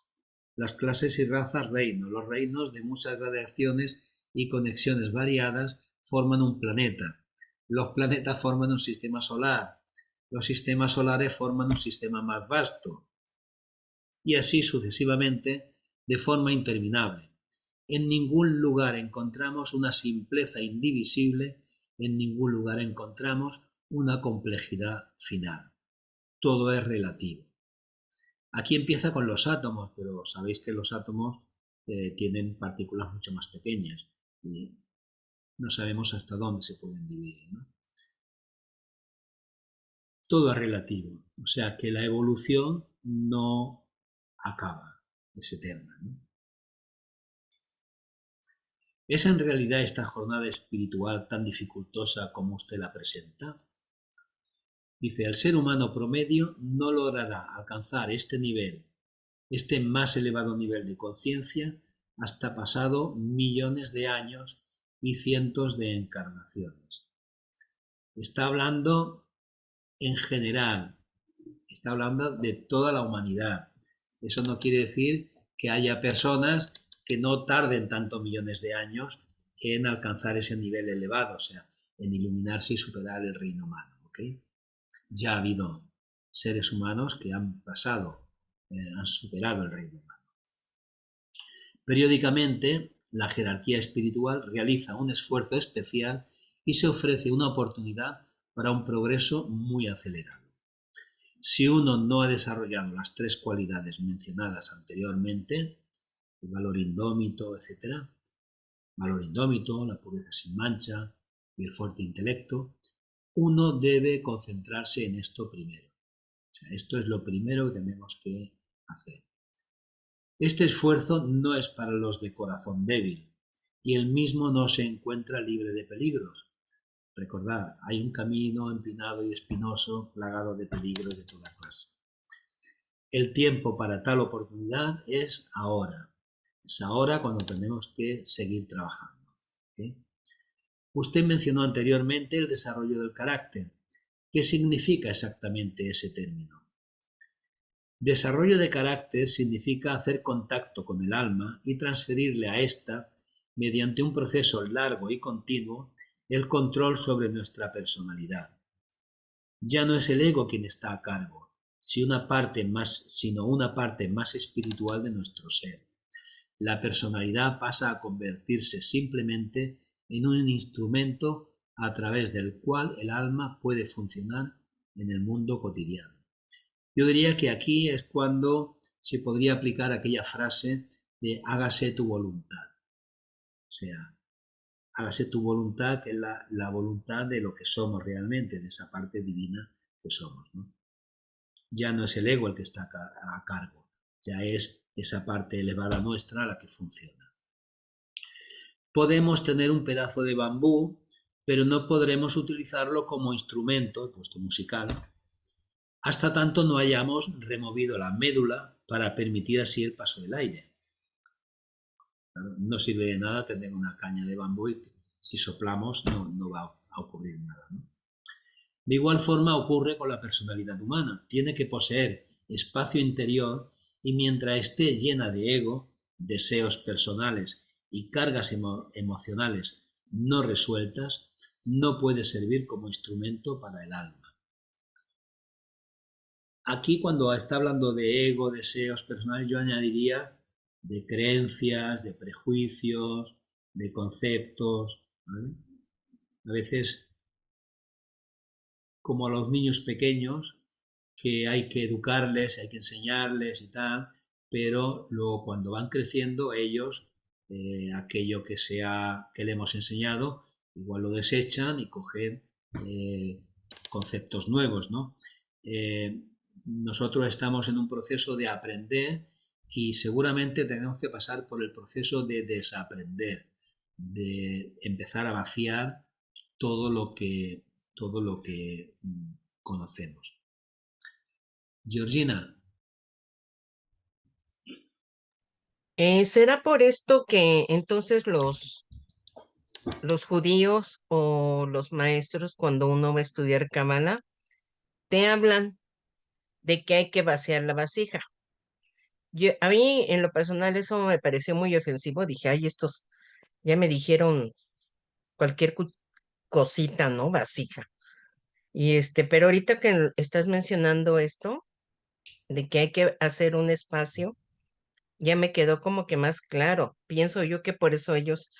las clases y razas reinos, los reinos de muchas gradaciones y conexiones variadas forman un planeta, los planetas forman un sistema solar, los sistemas solares forman un sistema más vasto, y así sucesivamente de forma interminable. En ningún lugar encontramos una simpleza indivisible, en ningún lugar encontramos una complejidad final. Todo es relativo. Aquí empieza con los átomos, pero sabéis que los átomos tienen partículas mucho más pequeñas y no sabemos hasta dónde se pueden dividir, ¿no? Todo es relativo, o sea que la evolución no acaba, es eterna, ¿no? ¿Es en realidad esta jornada espiritual tan dificultosa como usted la presenta? Dice, el ser humano promedio no logrará alcanzar este nivel, este más elevado nivel de conciencia, hasta pasado millones de años y cientos de encarnaciones. Está hablando en general, está hablando de toda la humanidad. Eso no quiere decir que haya personas que no tarden tantos millones de años en alcanzar ese nivel elevado, o sea, en iluminarse y superar el reino humano, ¿ok? Ya ha habido seres humanos que han pasado, han superado el reino humano. Periódicamente, la jerarquía espiritual realiza un esfuerzo especial y se ofrece una oportunidad para un progreso muy acelerado. Si uno no ha desarrollado las tres cualidades mencionadas anteriormente, el valor indómito, etc., valor indómito, la pureza sin mancha y el fuerte intelecto, uno debe concentrarse en esto primero. O sea, esto es lo primero que tenemos que hacer. Este esfuerzo no es para los de corazón débil y el mismo no se encuentra libre de peligros. Recordad, hay un camino empinado y espinoso, plagado de peligros de toda clase. El tiempo para tal oportunidad es ahora. Es ahora cuando tenemos que seguir trabajando. ¿Okay? Usted mencionó anteriormente el desarrollo del carácter. ¿Qué significa exactamente ese término? Desarrollo de carácter significa hacer contacto con el alma y transferirle a ésta, mediante un proceso largo y continuo, el control sobre nuestra personalidad. Ya no es el ego quien está a cargo, sino una parte más espiritual de nuestro ser. La personalidad pasa a convertirse simplemente en un instrumento a través del cual el alma puede funcionar en el mundo cotidiano. Yo diría que aquí es cuando se podría aplicar aquella frase de hágase tu voluntad. O sea, hágase tu voluntad, que es la voluntad de lo que somos realmente, de esa parte divina que somos, ¿no? Ya no es el ego el que está a cargo, ya es esa parte elevada nuestra la que funciona. Podemos tener un pedazo de bambú, pero no podremos utilizarlo como instrumento, puesto musical, hasta tanto no hayamos removido la médula para permitir así el paso del aire. No sirve de nada tener una caña de bambú y si soplamos no va a ocurrir nada, ¿no? De igual forma ocurre con la personalidad humana. Tiene que poseer espacio interior y mientras esté llena de ego, deseos personales y cargas emocionales no resueltas, no puede servir como instrumento para el alma. Aquí cuando está hablando de ego, deseos personales, yo añadiría de creencias, de prejuicios, de conceptos, ¿vale? A veces como a los niños pequeños, que hay que educarles, hay que enseñarles y tal, pero luego cuando van creciendo ellos, aquello que le hemos enseñado, igual lo desechan y cogen conceptos nuevos, ¿no? Nosotros estamos en un proceso de aprender y seguramente tenemos que pasar por el proceso de desaprender, de empezar a vaciar todo lo que conocemos. Georgina, ¿Será por esto que entonces los judíos o los maestros, cuando uno va a estudiar cábala, te hablan de que hay que vaciar la vasija? A mí, en lo personal, eso me pareció muy ofensivo. Dije, ay, estos ya me dijeron cualquier cosita, ¿no? Vasija. Pero ahorita que estás mencionando esto, de que hay que hacer un espacio, ya me quedó como que más claro. Pienso yo que por eso ellos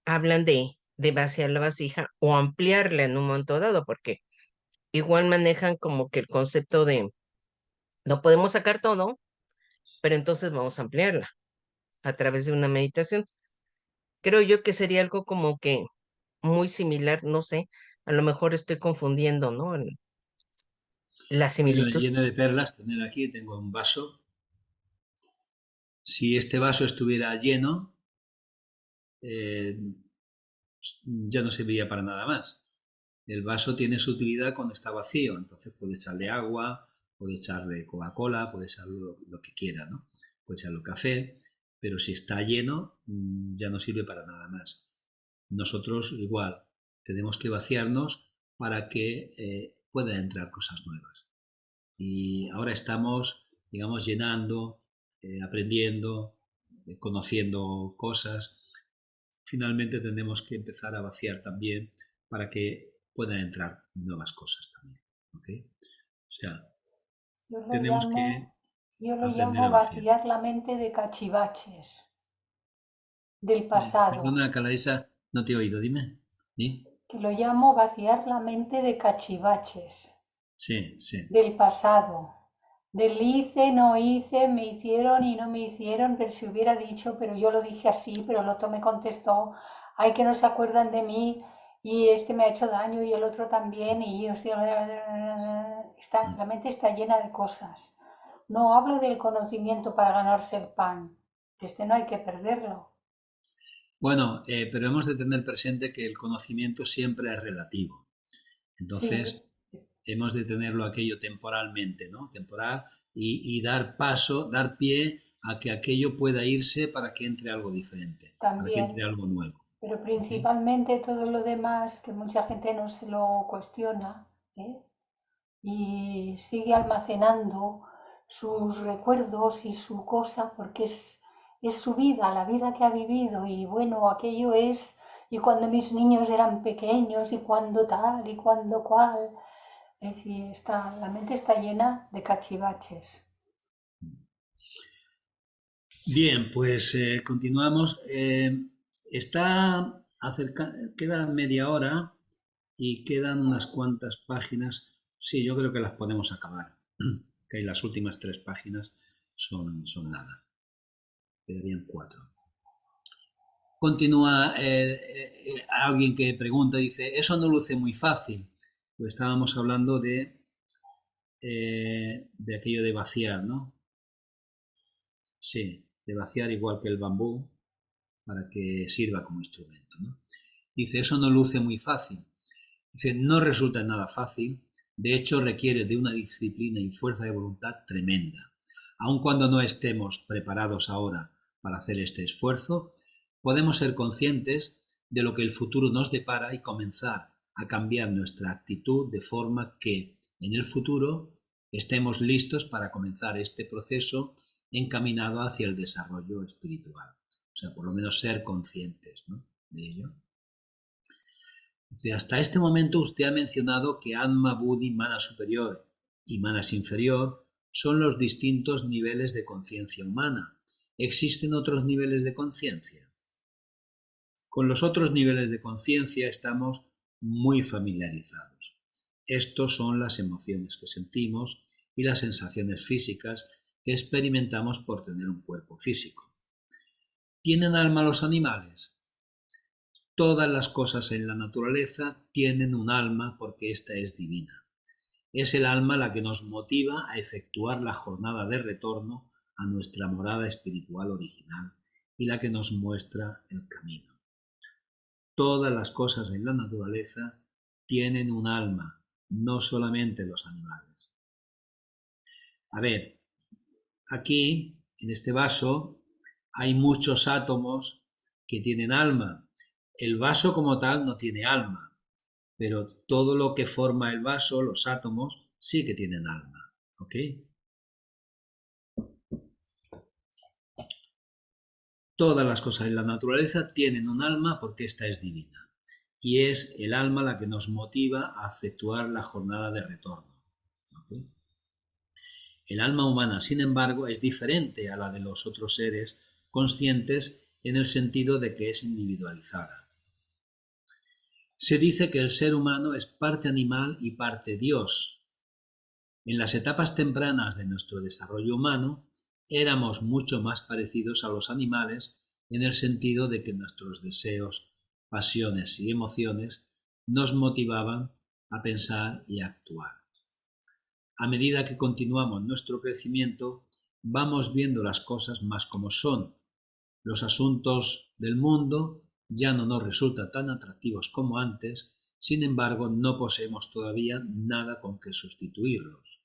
hablan de vaciar la vasija o ampliarla en un momento dado, porque igual manejan como que el concepto de no podemos sacar todo, pero entonces vamos a ampliarla a través de una meditación. Creo yo que sería algo como que muy similar, no sé, a lo mejor estoy confundiendo, ¿no? La bueno, similitud. lleno de perlas, tener aquí, tengo un vaso. Si este vaso estuviera lleno, eh, ya no serviría para nada más. El vaso tiene su utilidad cuando está vacío, entonces puede echarle agua, puede echarle Coca-Cola, puede echarle lo que quiera, ¿no? Puede echarle café, pero si está lleno, ya no sirve para nada más. Nosotros igual, tenemos que vaciarnos para que puedan entrar cosas nuevas. Y ahora estamos, digamos, llenando, aprendiendo, conociendo cosas. Finalmente tenemos que empezar a vaciar también para que puedan entrar nuevas cosas también. ¿Ok? O sea, Yo lo tenemos que llamo, yo lo aprender a llamo vaciar. vaciar la mente de cachivaches del pasado, Perdona, Calaisa, no te he oído, dime. ¿Sí? que lo llamo vaciar la mente de cachivaches Sí, sí. del pasado, del hice, no hice, me hicieron y no me hicieron, pero si hubiera dicho, pero yo lo dije así, pero el otro me contestó, ay que no se acuerdan de mí y este me ha hecho daño y el otro también y yo la mente está llena de cosas. No hablo del conocimiento para ganarse el pan, que no hay que perderlo. Bueno, pero hemos de tener presente que el conocimiento siempre es relativo. Sí, Entonces, hemos de tenerlo aquello temporalmente, ¿no? Temporal y dar paso, dar pie a que aquello pueda irse para que entre algo diferente, para que entre también, algo nuevo. pero ¿Ok? principalmente todo lo demás que mucha gente no se lo cuestiona, ¿eh? Y sigue almacenando sus recuerdos y su cosa porque es su vida, la vida que ha vivido y bueno, aquello es, y cuando mis niños eran pequeños y cuando tal y cuando cual, la mente está llena de cachivaches. Bien, pues continuamos. Queda media hora y quedan unas cuantas páginas. Sí, yo creo que las podemos acabar. Que las últimas 3 páginas son nada. Quedarían 4. Continúa alguien que pregunta, dice, eso no luce muy fácil. Pues estábamos hablando de aquello de vaciar, ¿no? Sí, de vaciar igual que el bambú para que sirva como instrumento, ¿no? Dice, eso no luce muy fácil. Dice, no resulta nada fácil, de hecho requiere de una disciplina y fuerza de voluntad tremenda. Aun cuando no estemos preparados ahora para hacer este esfuerzo, podemos ser conscientes de lo que el futuro nos depara y comenzar a cambiar nuestra actitud de forma que en el futuro estemos listos para comenzar este proceso encaminado hacia el desarrollo espiritual. O sea, por lo menos ser conscientes, ¿no?, de ello. Dice, hasta este momento usted ha mencionado que Atma, Buddhi, Mana superior y Manas inferior son los distintos niveles de conciencia humana. ¿Existen otros niveles de conciencia? Con los otros niveles de conciencia estamos muy familiarizados. Estos son las emociones que sentimos y las sensaciones físicas que experimentamos por tener un cuerpo físico. ¿Tienen alma los animales? Todas las cosas en la naturaleza tienen un alma porque ésta es divina. Es el alma la que nos motiva a efectuar la jornada de retorno a nuestra morada espiritual original y la que nos muestra el camino. Todas las cosas en la naturaleza tienen un alma, no solamente los animales. A ver, aquí, en este vaso, hay muchos átomos que tienen alma. El vaso como tal no tiene alma, pero todo lo que forma el vaso, los átomos, sí que tienen alma. ¿Ok? Todas las cosas en la naturaleza tienen un alma porque ésta es divina. Y es el alma la que nos motiva a efectuar la jornada de retorno. ¿Ok? El alma humana, sin embargo, es diferente a la de los otros seres conscientes en el sentido de que es individualizada. Se dice que el ser humano es parte animal y parte Dios. En las etapas tempranas de nuestro desarrollo humano, éramos mucho más parecidos a los animales en el sentido de que nuestros deseos, pasiones y emociones nos motivaban a pensar y a actuar. A medida que continuamos nuestro crecimiento, vamos viendo las cosas más como son. Los asuntos del mundo ya no nos resultan tan atractivos como antes, sin embargo, no poseemos todavía nada con que sustituirlos.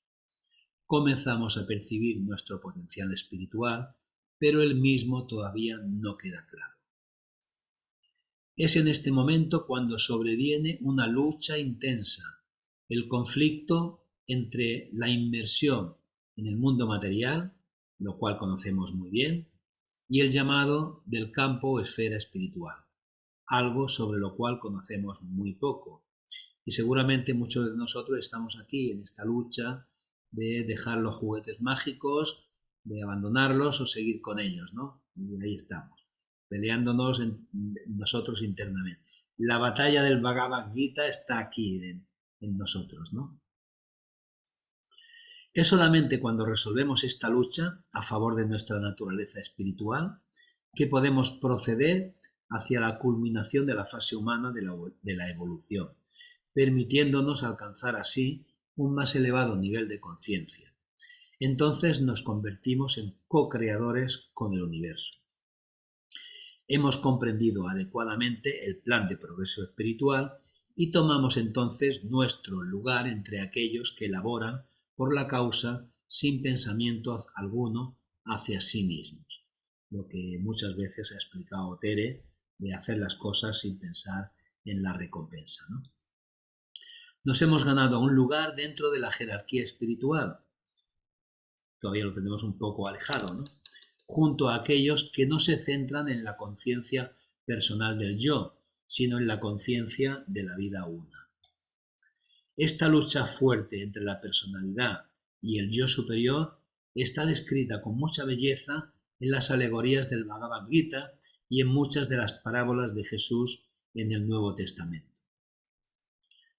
Comenzamos a percibir nuestro potencial espiritual, pero el mismo todavía no queda claro. Es en este momento cuando sobreviene una lucha intensa, el conflicto entre la inmersión en el mundo material, lo cual conocemos muy bien, y el llamado del campo o esfera espiritual, algo sobre lo cual conocemos muy poco. Y seguramente muchos de nosotros estamos aquí en esta lucha de dejar los juguetes mágicos, de abandonarlos o seguir con ellos, ¿no? Y ahí estamos, peleándonos nosotros internamente. La batalla del Bhagavad Gita está aquí en nosotros, ¿no? Es solamente cuando resolvemos esta lucha a favor de nuestra naturaleza espiritual que podemos proceder hacia la culminación de la fase humana de la evolución, permitiéndonos alcanzar así un más elevado nivel de conciencia. Entonces nos convertimos en co-creadores con el universo. Hemos comprendido adecuadamente el plan de progreso espiritual y tomamos entonces nuestro lugar entre aquellos que elaboran por la causa sin pensamiento alguno hacia sí mismos. Lo que muchas veces ha explicado Tere, de hacer las cosas sin pensar en la recompensa, ¿no? Nos hemos ganado un lugar dentro de la jerarquía espiritual. Todavía lo tenemos un poco alejado, ¿no? Junto a aquellos que no se centran en la conciencia personal del yo, sino en la conciencia de la vida una. Esta lucha fuerte entre la personalidad y el yo superior está descrita con mucha belleza en las alegorías del Bhagavad Gita y en muchas de las parábolas de Jesús en el Nuevo Testamento.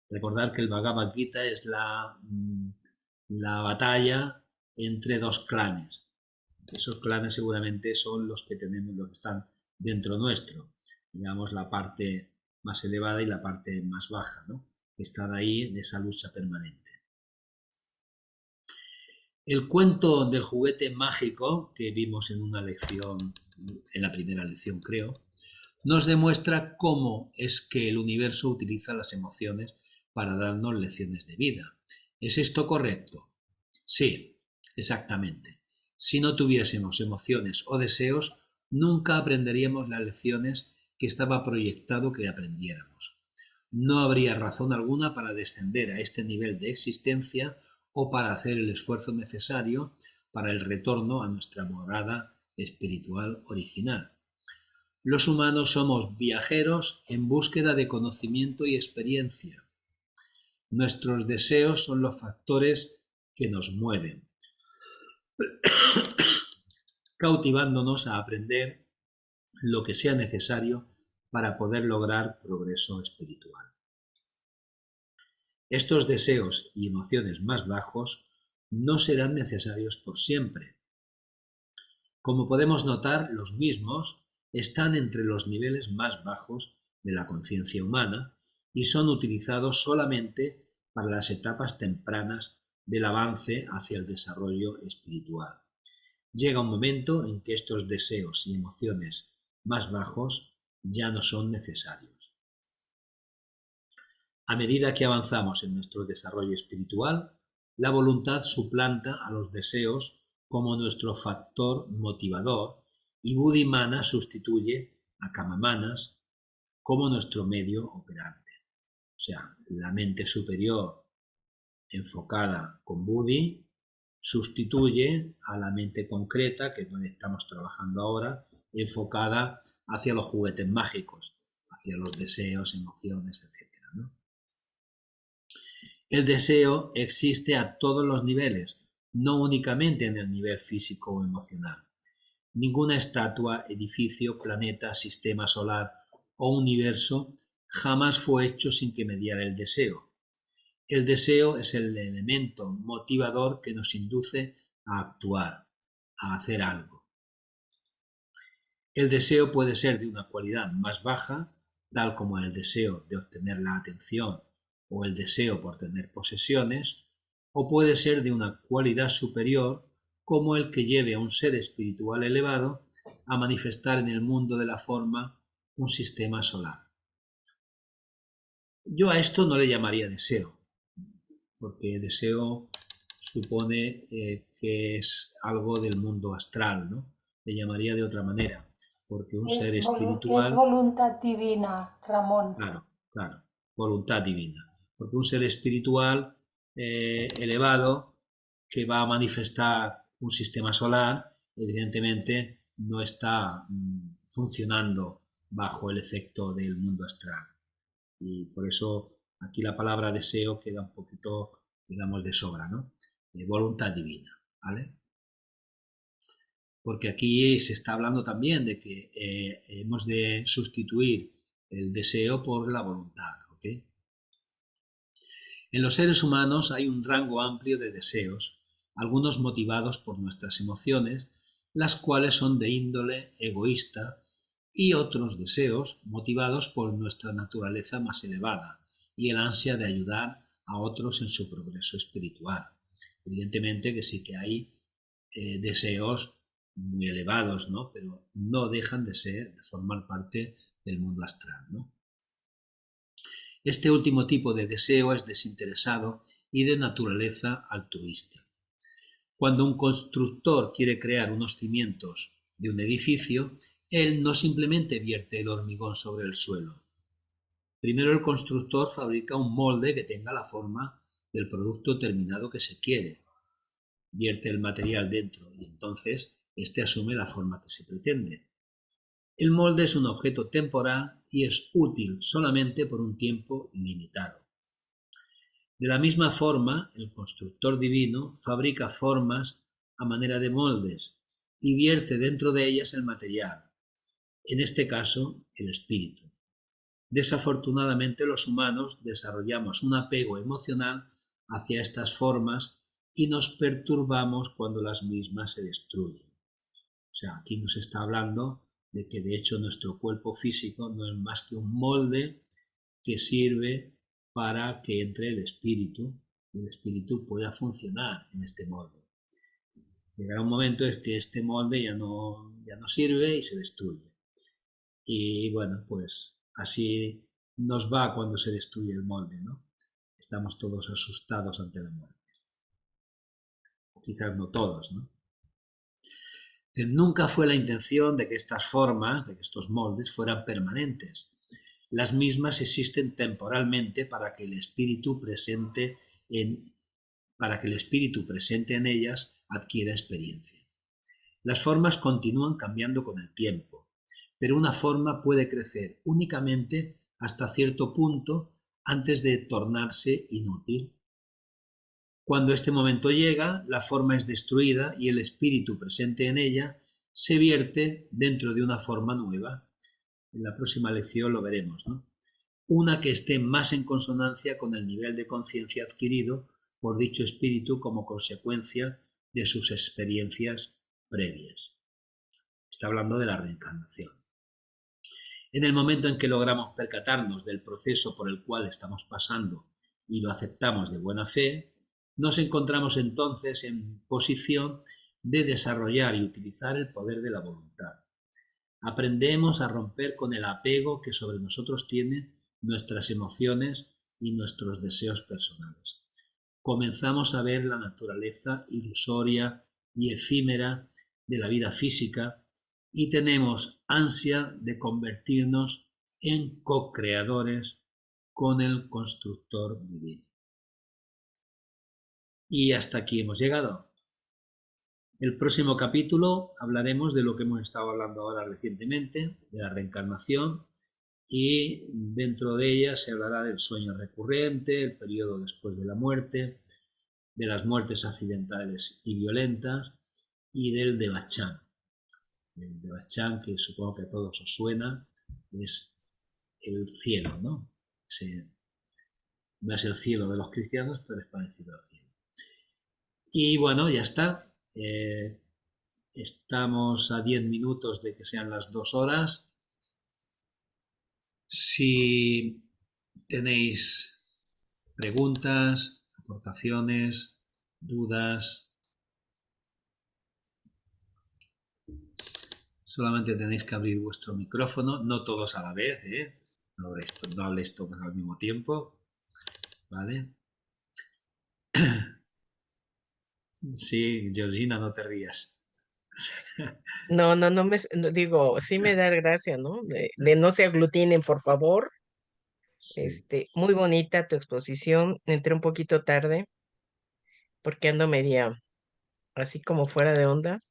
Recordar que el Bhagavad Gita es la batalla entre dos clanes. Esos clanes seguramente son los que tenemos, los que están dentro nuestro, digamos la parte más elevada y la parte más baja, ¿no? Que están ahí en esa lucha permanente. El cuento del juguete mágico que vimos en una lección, en la primera lección creo, nos demuestra cómo es que el universo utiliza las emociones para darnos lecciones de vida. ¿Es esto correcto? Sí, exactamente. Si no tuviésemos emociones o deseos, nunca aprenderíamos las lecciones que estaba proyectado que aprendiéramos. No habría razón alguna para descender a este nivel de existencia o para hacer el esfuerzo necesario para el retorno a nuestra morada espiritual original. Los humanos somos viajeros en búsqueda de conocimiento y experiencia. Nuestros deseos son los factores que nos mueven, cautivándonos a aprender lo que sea necesario para poder lograr progreso espiritual. Estos deseos y emociones más bajos no serán necesarios por siempre. Como podemos notar, los mismos están entre los niveles más bajos de la conciencia humana y son utilizados solamente para las etapas tempranas del avance hacia el desarrollo espiritual. Llega un momento en que estos deseos y emociones más bajos ya no son necesarios. A medida que avanzamos en nuestro desarrollo espiritual, la voluntad suplanta a los deseos como nuestro factor motivador y Buddhimana sustituye a Kamamanas como nuestro medio operante. O sea, la mente superior enfocada con Buddhi sustituye a la mente concreta, que es donde estamos trabajando ahora, enfocada hacia los juguetes mágicos, hacia los deseos, emociones, etc., ¿no? El deseo existe a todos los niveles, no únicamente en el nivel físico o emocional. Ninguna estatua, edificio, planeta, sistema solar o universo jamás fue hecho sin que mediara el deseo. El deseo es el elemento motivador que nos induce a actuar, a hacer algo. El deseo puede ser de una cualidad más baja, tal como el deseo de obtener la atención o el deseo por tener posesiones, o puede ser de una cualidad superior, como el que lleve a un ser espiritual elevado a manifestar en el mundo de la forma un sistema solar. Yo a esto no le llamaría deseo, porque deseo supone que es algo del mundo astral, ¿no? Le llamaría de otra manera, porque un ser espiritual... Es voluntad divina, Ramón. Claro, voluntad divina. Porque un ser espiritual elevado que va a manifestar un sistema solar, evidentemente no está funcionando bajo el efecto del mundo astral. Y por eso aquí la palabra deseo queda un poquito, digamos, de sobra, ¿no? Voluntad divina, ¿vale? Porque aquí se está hablando también de que hemos de sustituir el deseo por la voluntad, ¿ok? En los seres humanos hay un rango amplio de deseos, algunos motivados por nuestras emociones, las cuales son de índole egoísta, y otros deseos motivados por nuestra naturaleza más elevada y el ansia de ayudar a otros en su progreso espiritual. Evidentemente que sí que hay deseos muy elevados, ¿no? Pero no dejan de formar parte del mundo astral, ¿no? Este último tipo de deseo es desinteresado y de naturaleza altruista. Cuando un constructor quiere crear unos cimientos de un edificio, él no simplemente vierte el hormigón sobre el suelo. Primero el constructor fabrica un molde que tenga la forma del producto terminado que se quiere. Vierte el material dentro y entonces este asume la forma que se pretende. El molde es un objeto temporal y es útil solamente por un tiempo limitado. De la misma forma, el constructor divino fabrica formas a manera de moldes y vierte dentro de ellas el material, en este caso el espíritu. Desafortunadamente los humanos desarrollamos un apego emocional hacia estas formas y nos perturbamos cuando las mismas se destruyen. O sea, aquí nos está hablando de que de hecho nuestro cuerpo físico no es más que un molde que sirve para que entre el espíritu y el espíritu pueda funcionar en este molde. Llegará un momento en que este molde ya no sirve y se destruye. Y bueno, pues así nos va cuando se destruye el molde, ¿no? Estamos todos asustados ante la muerte. Quizás no todos, ¿no? Nunca fue la intención de que estas formas, de que estos moldes fueran permanentes. Las mismas existen temporalmente para que el espíritu presente en ellas adquiera experiencia. Las formas continúan cambiando con el tiempo, pero una forma puede crecer únicamente hasta cierto punto antes de tornarse inútil. Cuando este momento llega, la forma es destruida y el espíritu presente en ella se vierte dentro de una forma nueva. En la próxima lección lo veremos, ¿no? una que esté más en consonancia con el nivel de conciencia adquirido por dicho espíritu como consecuencia de sus experiencias previas. Está hablando de la reencarnación. En el momento en que logramos percatarnos del proceso por el cual estamos pasando y lo aceptamos de buena fe, nos encontramos entonces en posición de desarrollar y utilizar el poder de la voluntad. Aprendemos a romper con el apego que sobre nosotros tiene nuestras emociones y nuestros deseos personales. Comenzamos a ver la naturaleza ilusoria y efímera de la vida física y tenemos ansia de convertirnos en co-creadores con el constructor divino. Y hasta aquí hemos llegado. El próximo capítulo hablaremos de lo que hemos estado hablando ahora recientemente, de la reencarnación, y dentro de ella se hablará del sueño recurrente, el periodo después de la muerte, de las muertes accidentales y violentas y del Devachan. El Devachan, que supongo que a todos os suena, es el cielo, ¿no? No es el cielo de los cristianos, pero es parecido al cielo. Y bueno, ya está. Estamos a 10 minutos de que sean las 2 horas. Si tenéis preguntas, aportaciones, dudas, solamente tenéis que abrir vuestro micrófono, no todos a la vez, ¿eh? No habléis todos al mismo tiempo, ¿vale? Sí, Georgina, no te rías. No, digo, sí me da gracia, ¿no? De no se aglutinen, por favor. Sí. Muy bonita tu exposición. Entré un poquito tarde porque ando media así como fuera de onda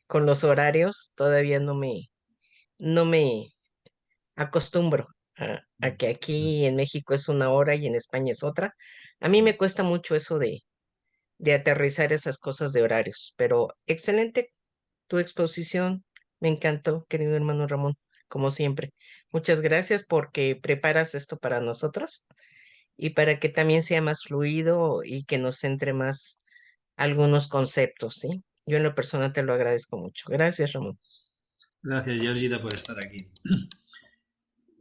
con los horarios. Todavía no me acostumbro a que aquí en México es una hora y en España es otra. A mí me cuesta mucho eso de aterrizar esas cosas de horarios, pero excelente tu exposición. Me encantó, querido hermano Ramón, como siempre. Muchas gracias porque preparas esto para nosotros y para que también sea más fluido y que nos centre más algunos conceptos, ¿sí? Yo en lo personal te lo agradezco mucho. Gracias, Ramón. Gracias, Georgina, por estar aquí.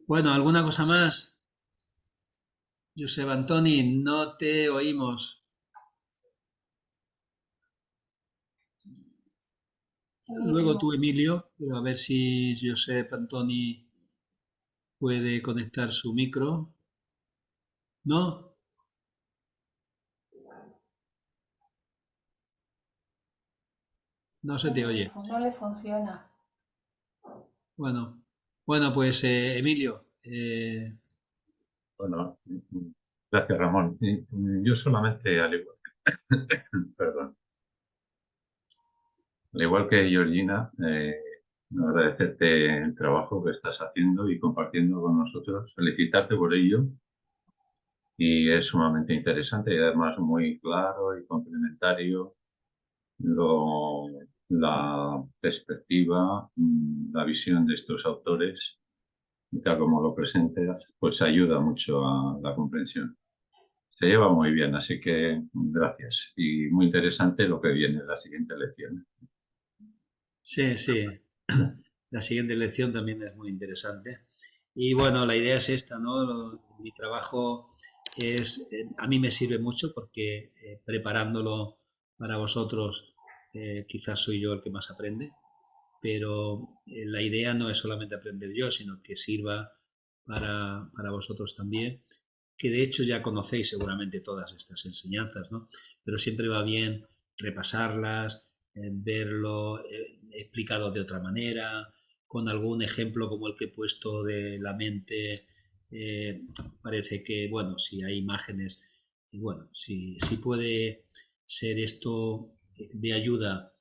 Bueno, ¿alguna cosa más? Josep Antoni, no te oímos. Luego tú, Emilio, pero a ver si Josep Antoni puede conectar su micro. ¿No? No se te oye. No le funciona. Bueno, pues Emilio, Bueno, gracias, Ramón. Yo solamente, perdón, al igual que Georgina, agradecerte el trabajo que estás haciendo y compartiendo con nosotros, felicitarte por ello, y es sumamente interesante y además muy claro y complementario la perspectiva, la visión de estos autores, y tal como lo presentas, pues ayuda mucho a la comprensión. Se lleva muy bien, así que gracias. Y muy interesante lo que viene en la siguiente lección. sí. La siguiente lección también es muy interesante. Y bueno, la idea es esta, ¿no? Mi trabajo a mí me sirve mucho porque preparándolo para vosotros, quizás soy yo el que más aprende, pero la idea no es solamente aprender yo, sino que sirva para vosotros también, que de hecho ya conocéis seguramente todas estas enseñanzas, ¿no? Pero siempre va bien repasarlas, verlo explicado de otra manera, con algún ejemplo como el que he puesto de la mente. Parece que, bueno, si hay imágenes, y bueno, si puede ser esto de ayuda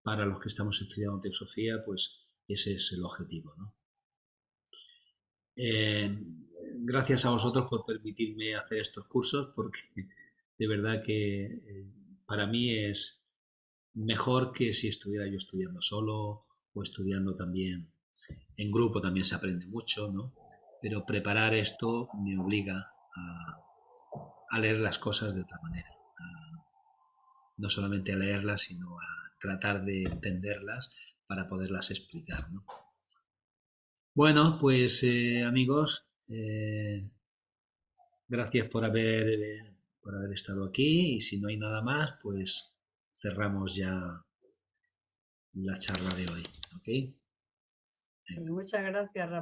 para los que estamos estudiando teosofía, pues ese es el objetivo, ¿no? Gracias a vosotros por permitirme hacer estos cursos, porque de verdad que para mí es mejor que si estuviera yo estudiando solo o estudiando también en grupo, también se aprende mucho, ¿no? pero preparar esto me obliga a leer las cosas de otra manera. No solamente a leerlas, sino a tratar de entenderlas para poderlas explicar, ¿no? Bueno, pues amigos, gracias por haber estado aquí, y si no hay nada más, pues cerramos ya la charla de hoy, ¿ok? Muchas gracias, Rafael.